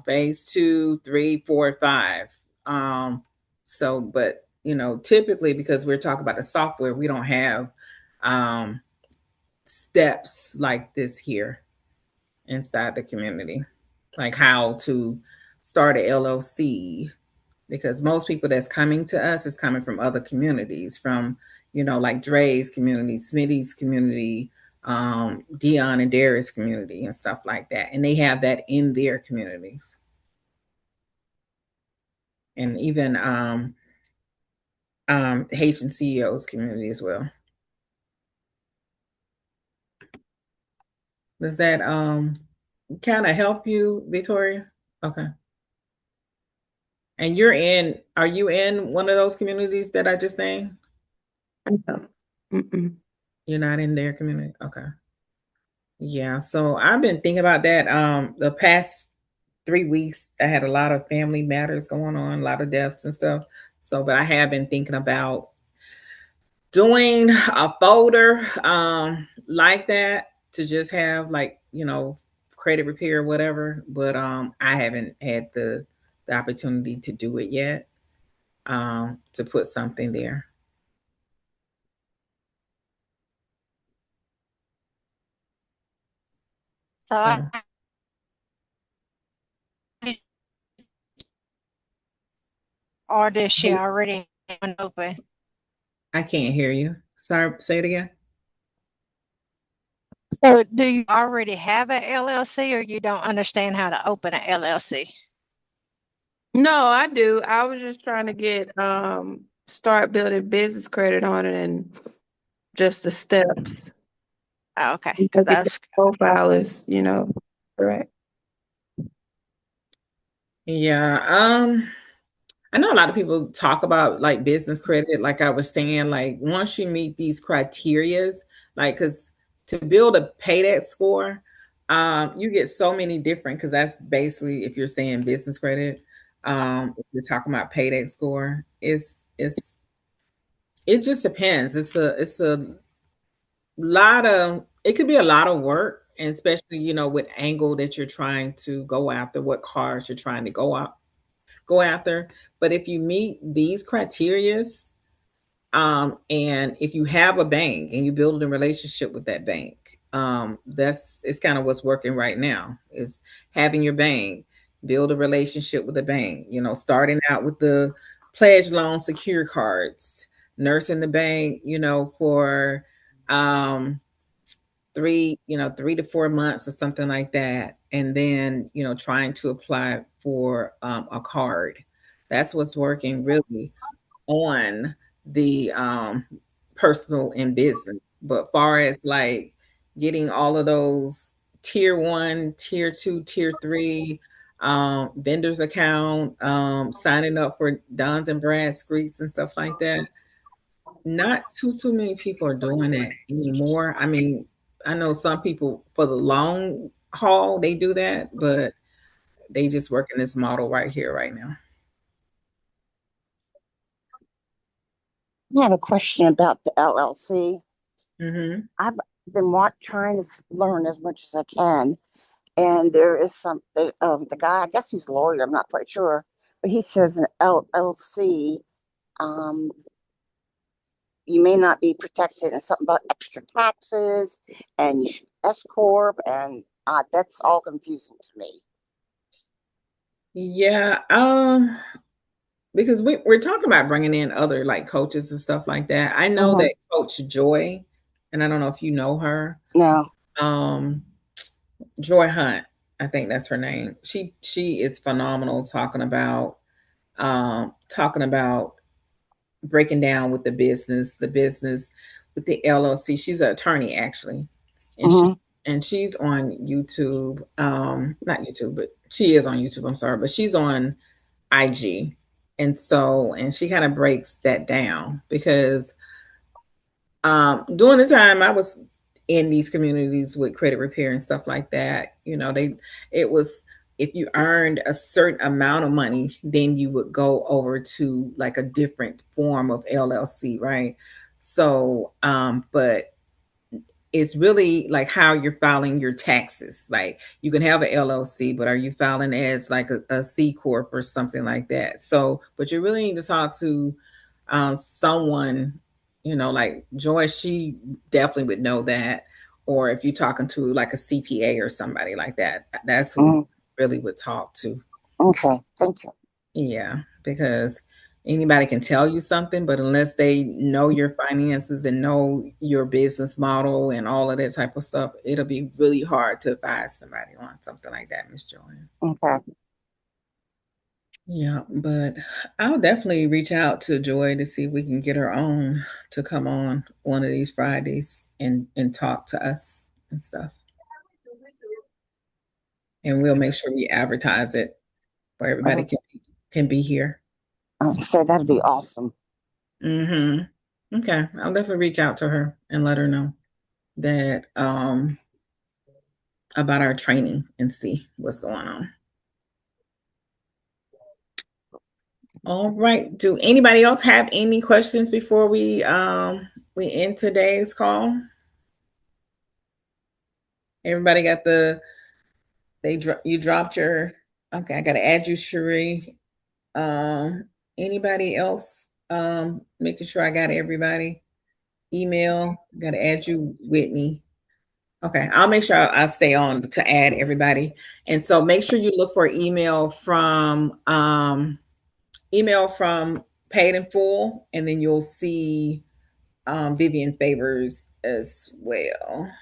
phase 2, 3, 4, 5. So, but, typically because we're talking about the software, we don't have steps like this here. inside the community, like how to start a LLC, because most people that's coming to us is coming from other communities, from, like Dre's community, Smitty's community, Dion and Darius community and stuff like that. And they have that in their communities. And even Haitian CEOs community as well. Does that kind of help you, Victoria? Okay. And are you in one of those communities that I just named? No. Mm-mm. You're not in their community? Okay. Yeah, so I've been thinking about that. The past 3 weeks, I had a lot of family matters going on, a lot of deaths and stuff. So, but I have been thinking about doing a folder like that to just have, like, credit repair or whatever. But I haven't had the opportunity to do it yet. To put something there. So or does she already have one open? I can't hear you. Sorry, say it again. So do you already have an LLC, or you don't understand how to open an LLC? No, I do. I was just trying to get start building business credit on it and just the steps. Oh, okay. Because That's the profile is, correct. Yeah. I know a lot of people talk about like business credit, like I was saying, like once you meet these criterias, like, because to build a paydex score, you get so many different, because that's basically, if you're saying business credit, if you're talking about paydex score, it just depends. It's a lot of, it could be a lot of work, and especially, what angle that you're trying to go after, what cars you're trying to go after. But if you meet these criterias, and if you have a bank and you build a relationship with that bank, it's kind of what's working right now, is having your bank build a relationship with the bank, starting out with the pledge loan secure cards, nursing the bank, for 3 to 4 months or something like that. And then, trying to apply for a card. That's what's working really on the personal and business. But far as like getting all of those tier 1, tier 2, tier 3 vendors account, signing up for Dons and Bradstreets and stuff like that, not too many people are doing that anymore. I mean, I know some people for the long haul they do that, but they just work in this model right here, right now. I have a question about the LLC. Mm-hmm. I've been trying to learn as much as I can, and there is something. The guy, I guess he's a lawyer. I'm not quite sure, but he says an LLC. You may not be protected, and something about extra taxes and S corp, and that's all confusing to me. Yeah, because we're talking about bringing in other like coaches and stuff like that. I know that Coach Joy, and I don't know if you know her. No. Joy Hunt, I think that's her name. She is phenomenal talking about breaking down with the business with the LLC. She's an attorney actually, and she's on YouTube. Not YouTube, but she is on YouTube. I'm sorry, but she's on IG, and she kind of breaks that down, because during the time I was in these communities with credit repair and stuff like that, it was, if you earned a certain amount of money, then you would go over to like a different form of LLC, right? So, but it's really like how you're filing your taxes. Like you can have an LLC, but are you filing as like a C corp or something like that? So, but you really need to talk to someone, like Joy. She definitely would know that, or if you're talking to like a CPA or somebody like that, that's who you really would talk to. Okay, thank you. Yeah, because anybody can tell you something, but unless they know your finances and know your business model and all of that type of stuff, it'll be really hard to advise somebody on something like that, Miss Joanne. Okay. Yeah, but I'll definitely reach out to Joy to see if we can get her on to come on one of these Fridays and talk to us and stuff. And we'll make sure we advertise it for everybody can be here. I was gonna say that'd be awesome. Mm-hmm. Okay, I'll definitely reach out to her and let her know that about our training and see what's going on. All right. Do anybody else have any questions before we end today's call? Everybody got you dropped your, okay, I got to add you, Cherie. Anybody else? Making sure I got everybody. Email, got to add you, Whitney. Okay, I'll make sure I stay on to add everybody. And so make sure you look for email from Paid in Full, and then you'll see Vivian Favors as well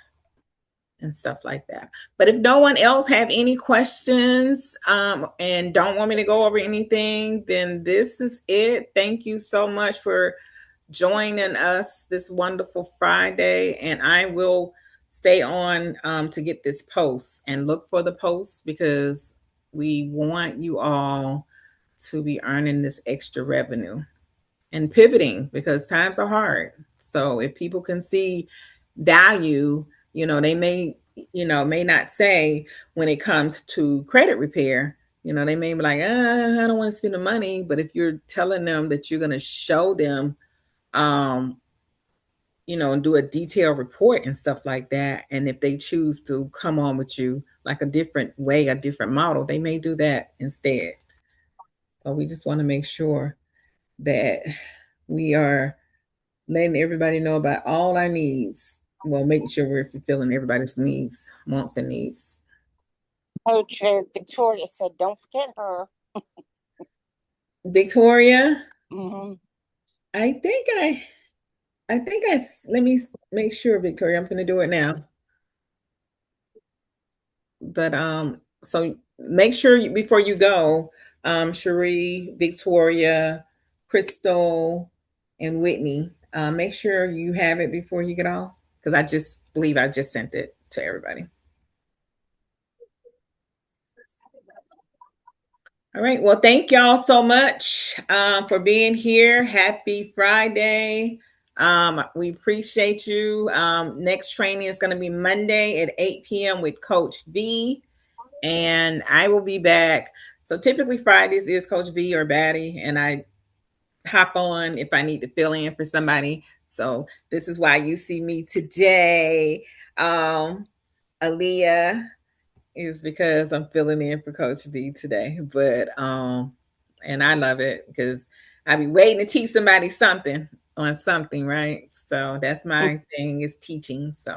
and stuff like that. But if no one else have any questions and don't want me to go over anything, then this is it. Thank you so much for joining us this wonderful Friday, and I will stay on to get this post and look for the post because we want you all to be earning this extra revenue and pivoting because times are hard. So if people can see value, they may not say when it comes to credit repair, they may be like, I don't want to spend the money. But if you're telling them that you're going to show them, and do a detailed report and stuff like that. And if they choose to come on with you like a different way, a different model, they may do that instead. So we just want to make sure that we are letting everybody know about all our needs. Well, making sure we're fulfilling everybody's needs, wants and needs. Coach Victoria said, don't forget her. Victoria? Mm-hmm. I think let me make sure, Victoria, I'm going to do it now. But so make sure before you go, Cherie, Victoria, Crystal, and Whitney, make sure you have it before you get off, because I just believe I just sent it to everybody. All right. Well, thank y'all so much for being here. Happy Friday. We appreciate you. Next training is going to be Monday at 8 p.m. with Coach V, and I will be back. So typically Fridays is Coach V or Batty, and I hop on if I need to fill in for somebody. So this is why you see me today. Aaliyah is because I'm filling in for Coach V today. But and I love it because I be waiting to teach somebody something on something, right? So that's my thing, is teaching. So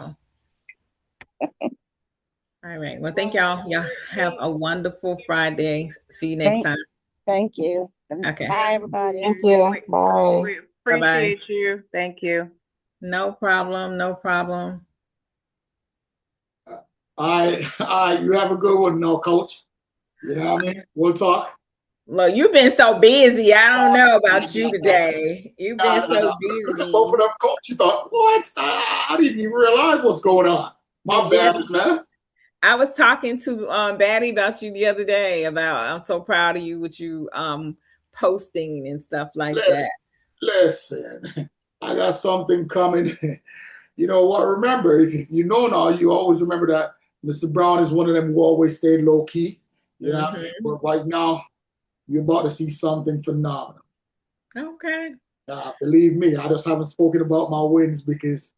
all right. Well, thank y'all. Y'all have a wonderful Friday. See you next time. Thank you. Okay. Bye, everybody. Thank you. Bye. We appreciate you. Thank you. No problem. No problem. You have a good one, no, Coach. You know what I mean? We'll talk. Look, you've been so busy. I don't know about you today. You've been so busy. Both of them, Coach, you thought, what? I didn't even realize what's going on. My bad, man. I was talking to Batty about you the other day I'm so proud of you with you posting and stuff like that. Listen, I got something coming. You know what? Remember, if you know now, you always remember that Mr. Brown is one of them who always stayed low key. You know what I mean? But right now, you're about to see something phenomenal. Okay. Believe me, I just haven't spoken about my wins because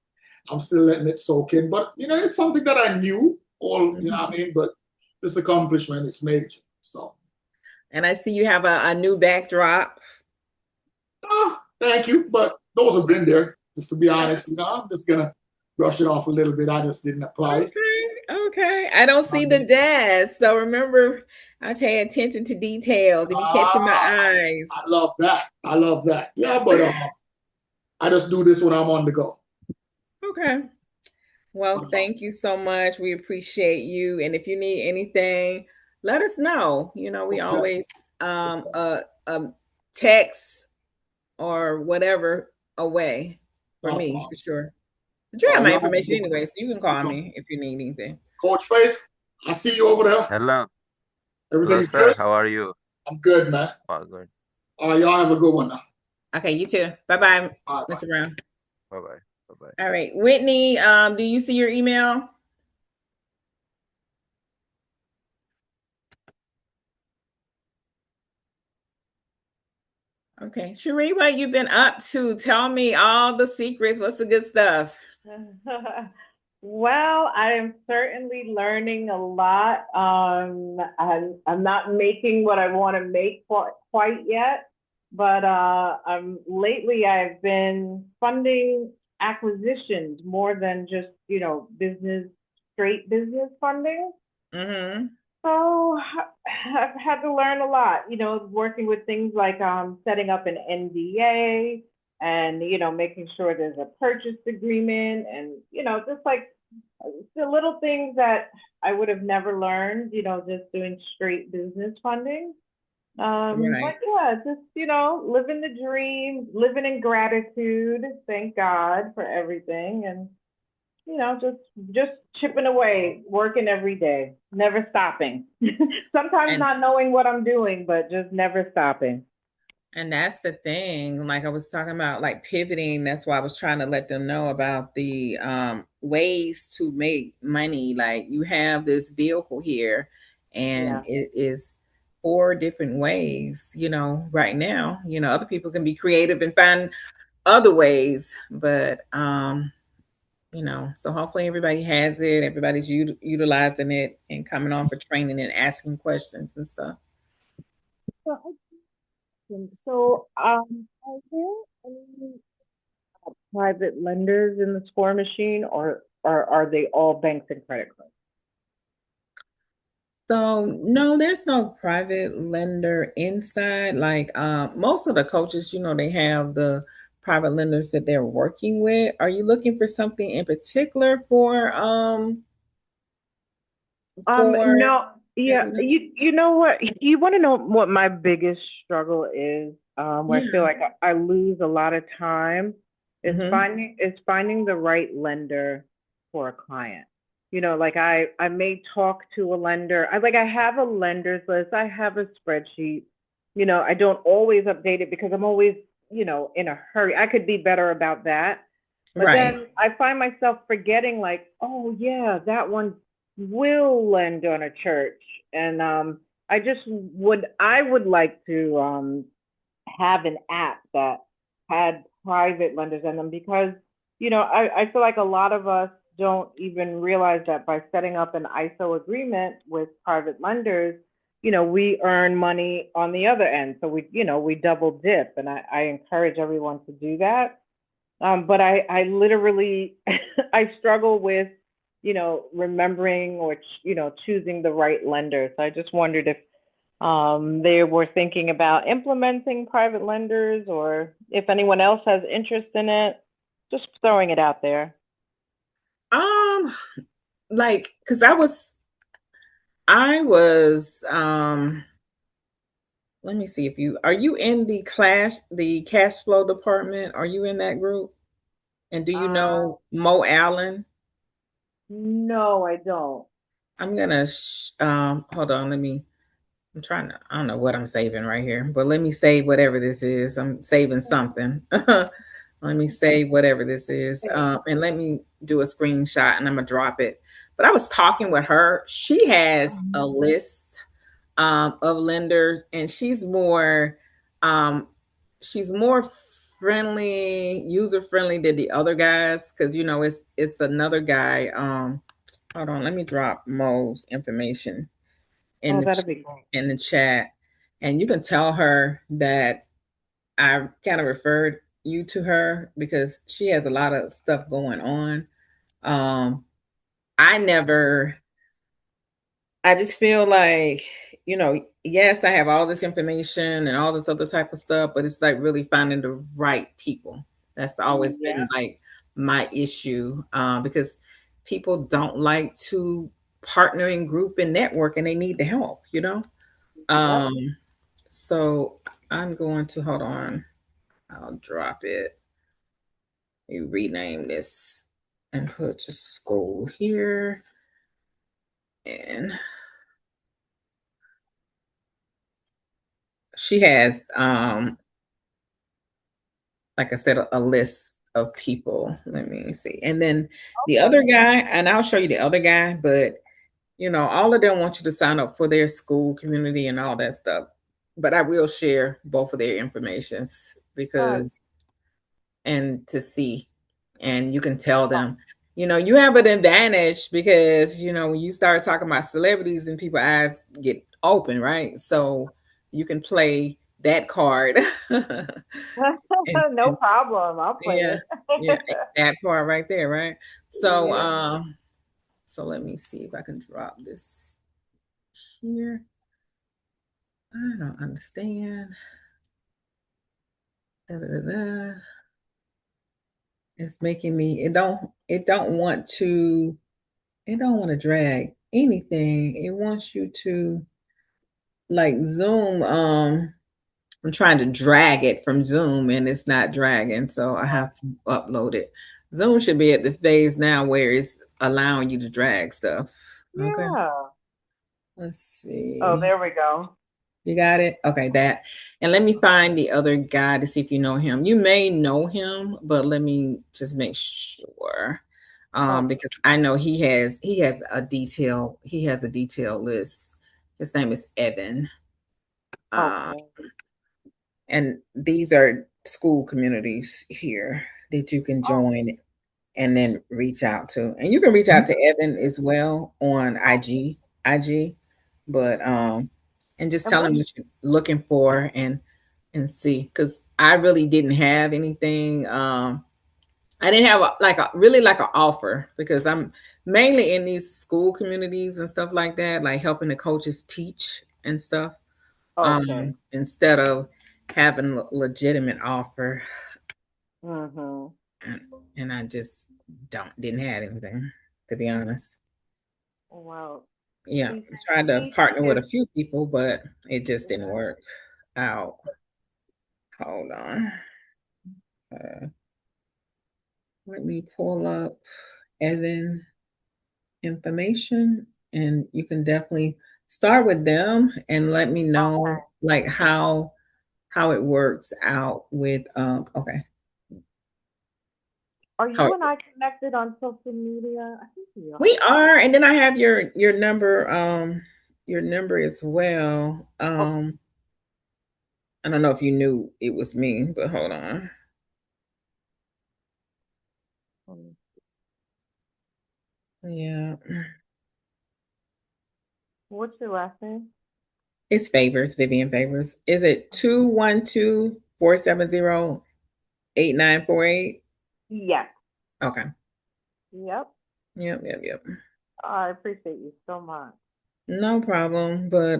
I'm still letting it soak in. But, it's something that I knew. You know what I mean? But this accomplishment is major. So. And I see you have a new backdrop. Thank you. But those have been there, just to be honest. I'm just going to brush it off a little bit. I just didn't apply. Okay. I don't see the dash. So remember, I pay attention to details. If you catching my eyes. I love that. Yeah, but I just do this when I'm on the go. Okay. Well, thank you so much. We appreciate you. And if you need anything, let us know. You know, we always text or whatever away for me, for sure. But you have my information anyway, so you can call me if you need anything. Coach Face, I see you over there. Hello. Everything's Hello, sir. good? How are you? I'm good, man. Oh, good. All right, y'all have a good one now. Okay, you too. Bye-bye, Mr. Brown. Bye-bye. Bye-bye. All right. Whitney, do you see your email? Okay. Cherie, what you been up to? Tell me all the secrets. What's the good stuff? Well, I am certainly learning a lot. I'm not making what I want to make quite yet, but lately I've been funding acquisitions more than just, straight business funding. Mm-hmm. So I've had to learn a lot, working with things like setting up an NDA and, making sure there's a purchase agreement and, just like the little things that I would have never learned, just doing straight business funding. Right. But yeah, just, living the dream, living in gratitude. Thank God for everything. And, just chipping away, working every day, never stopping. Sometimes not knowing what I'm doing, but just never stopping. And that's the thing. Like I was talking about, like pivoting. That's why I was trying to let them know about the ways to make money. Like you have this vehicle here, and it is 4 different ways. Right now, other people can be creative and find other ways, but so hopefully everybody has it. Everybody's utilizing it and coming on for training and asking questions and stuff. So, are there any private lenders in the score machine, or are they all banks and credit cards? So no, there's no private lender inside. Like most of the coaches, they have the private lenders that they're working with. Are you looking for something in particular for no, yeah, you know what? You want to know what my biggest struggle is? Where I feel like I lose a lot of time is finding the right lender for a client. Like I may talk to a lender. I have a lender's list. I have a spreadsheet. I don't always update it because I'm always, in a hurry. I could be better about that. But then I find myself forgetting like, oh yeah, that one will lend on a church. And I would like to have an app that had private lenders in them because, I feel like a lot of us don't even realize that by setting up an ISO agreement with private lenders, we earn money on the other end. So we double dip, and I encourage everyone to do that. But I literally, I struggle with, remembering or, choosing the right lender. So I just wondered if they were thinking about implementing private lenders or if anyone else has interest in it, just throwing it out there. Cause I was, let me see are you in the cash flow department? Are you in that group? And do you know Mo Allen? No, I don't. I'm gonna, hold on, I don't know what I'm saving right here, but let me save whatever this is. I'm saving something. Let me save whatever this is. And let me do a screenshot and I'm gonna drop it. But I was talking with her. She has a list of lenders and she's more friendly, user friendly than the other guys. Cause it's another guy. Hold on, let me drop Mo's information in the chat. And you can tell her that I kind of referred you to her because she has a lot of stuff going on. I just feel like, yes, I have all this information and all this other type of stuff, but it's like really finding the right people. That's always been like my issue, because people don't like to partner in group and network, and they need the help, So I'm going to hold on. I'll drop it. You rename this and put just school here. And she has, like I said, a list of people. Let me see. And then the other guy, and I'll show you the other guy, but all of them want you to sign up for their school community and all that stuff. But I will share both of their informations and to see, and you can tell them, you have an advantage because, when you start talking about celebrities and people's eyes get open, right? So you can play that card. No problem. I'll play it. Yeah, that part right there, right? So, so let me see if I can drop this here. I don't understand. It's making me, it don't want to drag anything. It wants you to like Zoom. I'm trying to drag it from Zoom and it's not dragging, so I have to upload it. Zoom should be at the phase now where it's allowing you to drag stuff. Okay. Yeah. Let's see. Oh, there we go. You got it? Okay, that. And let me find the other guy to see if you know him. You may know him, but let me just make sure. Because I know he has a detailed list. His name is Evan. And these are school communities here that you can join and then reach out to. And you can reach out to Evan as well on IG, but and just tell him what you're looking for and see, because I really didn't have anything. I didn't have really an offer, because I'm mainly in these school communities and stuff like that, like helping the coaches teach and stuff. Instead of having a legitimate offer. And I just didn't have anything, to be honest. Wow. Yeah, I tried to partner with a few people, but it just didn't work out. Hold on. Let me pull up Evan information, and you can definitely start with them and let me know like how it works out with okay. Are you and I connected on social media? I think we are. We are, and then I have your number as well. I don't know if you knew it was me, but hold on. Yeah. What's your last name? It's Favors, Vivian Favors. Is it 212-470-8948? Yes. Okay. Yep. Yep. I appreciate you so much. No problem. But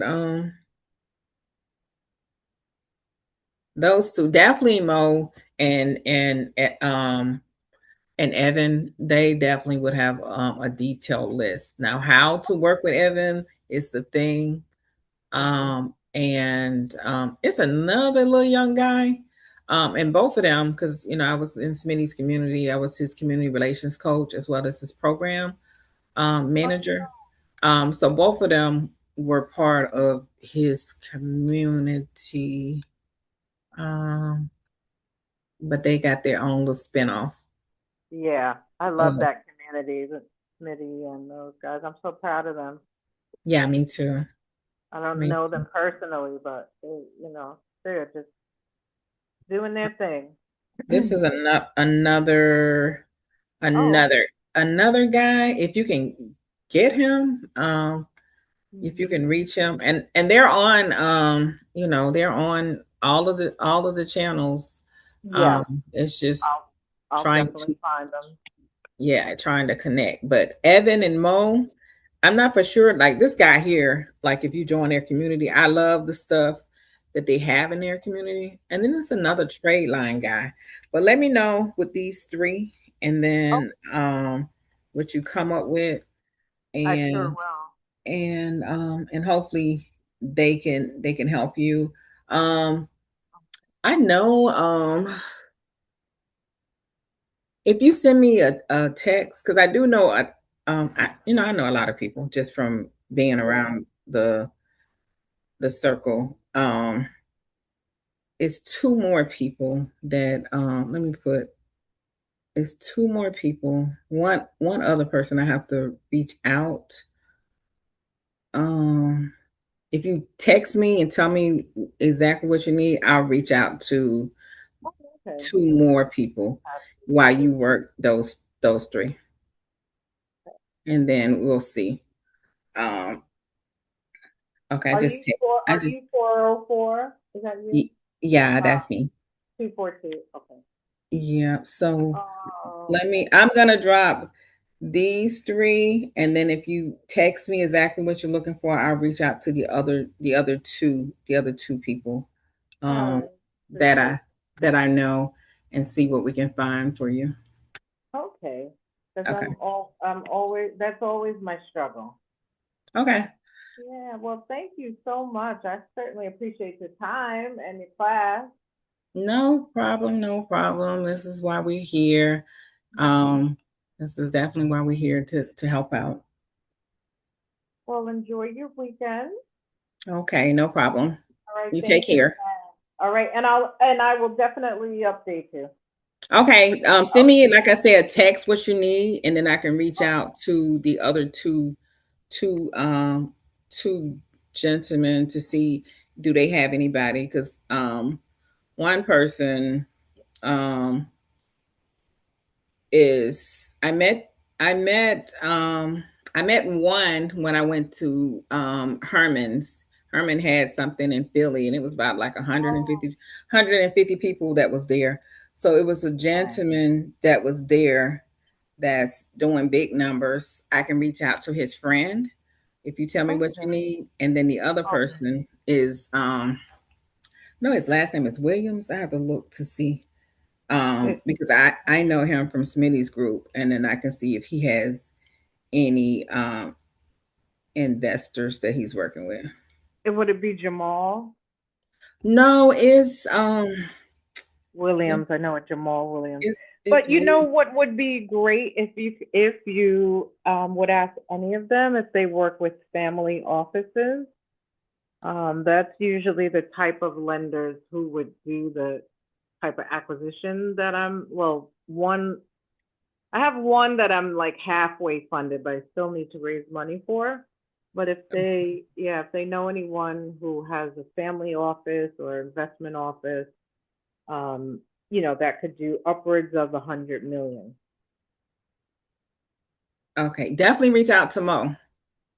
those two, definitely Mo and Evan, they definitely would have a detailed list. Now, how to work with Evan is the thing. And it's another little young guy. And both of them, because I was in Smitty's community, I was his community relations coach as well as his program manager. So both of them were part of his community. But they got their own little spinoff. Yeah, I love that community, Smitty and those guys. I'm so proud of them. Yeah, me too. I don't know them personally, but they're just doing their thing. This is another guy. If you can get him, if you can reach him, and they're on, they're on all of the channels. Yeah, it's just I'll trying definitely to find them. yeah, trying to connect. But Evan and Mo, I'm not for sure. Like this guy here, like if you join their community, I love the stuff that they have in their community. And then there's another trade line guy. But let me know with these three and then what you come up with I sure and will. and hopefully they can help you. I know if you send me a text, because I do know I know a lot of people just from being around the circle. It's two more people that let me put it's two more people. One other person I have to reach out. If you text me and tell me exactly what you need, I'll reach out to Okay. two more people while you work those three. And then we'll see. Okay, Are you 404? Is that you? Yeah, that's me. 242. Okay. Yeah. So Oh, I'm gonna drop these three, and then if you text me exactly what you're looking for, I'll reach out to the other two people all that right. I know and see what we can find for you. Okay. Because Okay. that's always my struggle. Okay. Yeah, well, thank you so much. I certainly appreciate your time and your class. No problem, no problem. This is why we're here. This is definitely why we're here to help out. Well, enjoy your weekend. Okay, no problem. All right, You thank take care. All right, and I will definitely update you. Okay. Send me, like I said, text what you need, and then I can reach out to the other two gentlemen to see do they have anybody, because one person is I met one when I went to Herman's. Herman had something in Philly, and it was about like 150 people that was there. So it was a gentleman that was there that's doing big numbers. I can reach out to his friend if you tell me what you need. And then the other person is no, his last name is Williams. I have to look to see. Because I know him from Smitty's group, and then I can see if he has any investors that he's working with. Would it be Jamal No, it's Williams? I know it, Jamal Williams. it's But you know what would be great if you would ask any of them if they work with family offices. That's usually the type of lenders who would do the type of acquisition that I have one that I'm like halfway funded, but I still need to raise money for. But if they know anyone who has a family office or investment office, that could do upwards of 100 million. Okay, definitely reach out to Mo.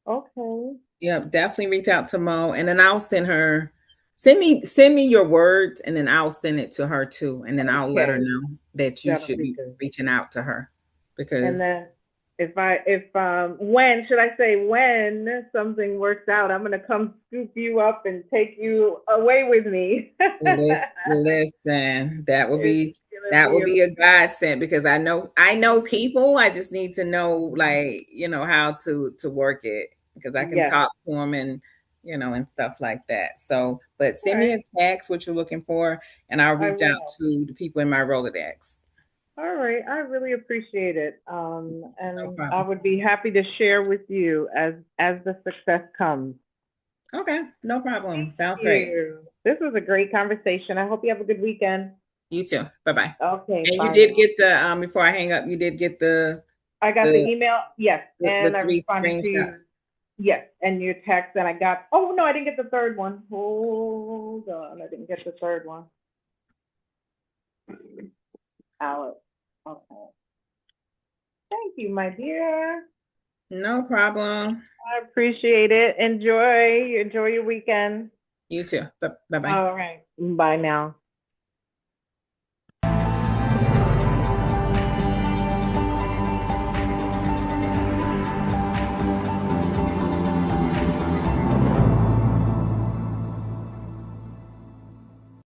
Okay. Yep, definitely reach out to Mo, and then I'll send me your words, and then I'll send it to her too, and then I'll let her know that you should be reaching out to her, because And then when something works out, I'm gonna come scoop you up and take you away with me. listen, that would be a godsend, because I know people. I just need to know, like, how to work it, because I can talk to them and and stuff like that. So, but send me a text what you're looking for, and I'll reach out to the people in my Rolodex. All right, I really appreciate it. And I would be happy to share with you as the success comes. Okay, no problem. Sounds great. This was a great conversation. I hope you have a good weekend. You too. Bye-bye. Okay. And you did get the before I hang up, you did get the I got the email, yes, and I three responded to you. screenshots. Yes, and your text, and I got. Oh no, I didn't get the third one. Hold on, I didn't get the third one. Alex. Okay. Thank you, my dear. No problem. I appreciate it. Enjoy your weekend. You too. Bye-bye. All right. Bye now.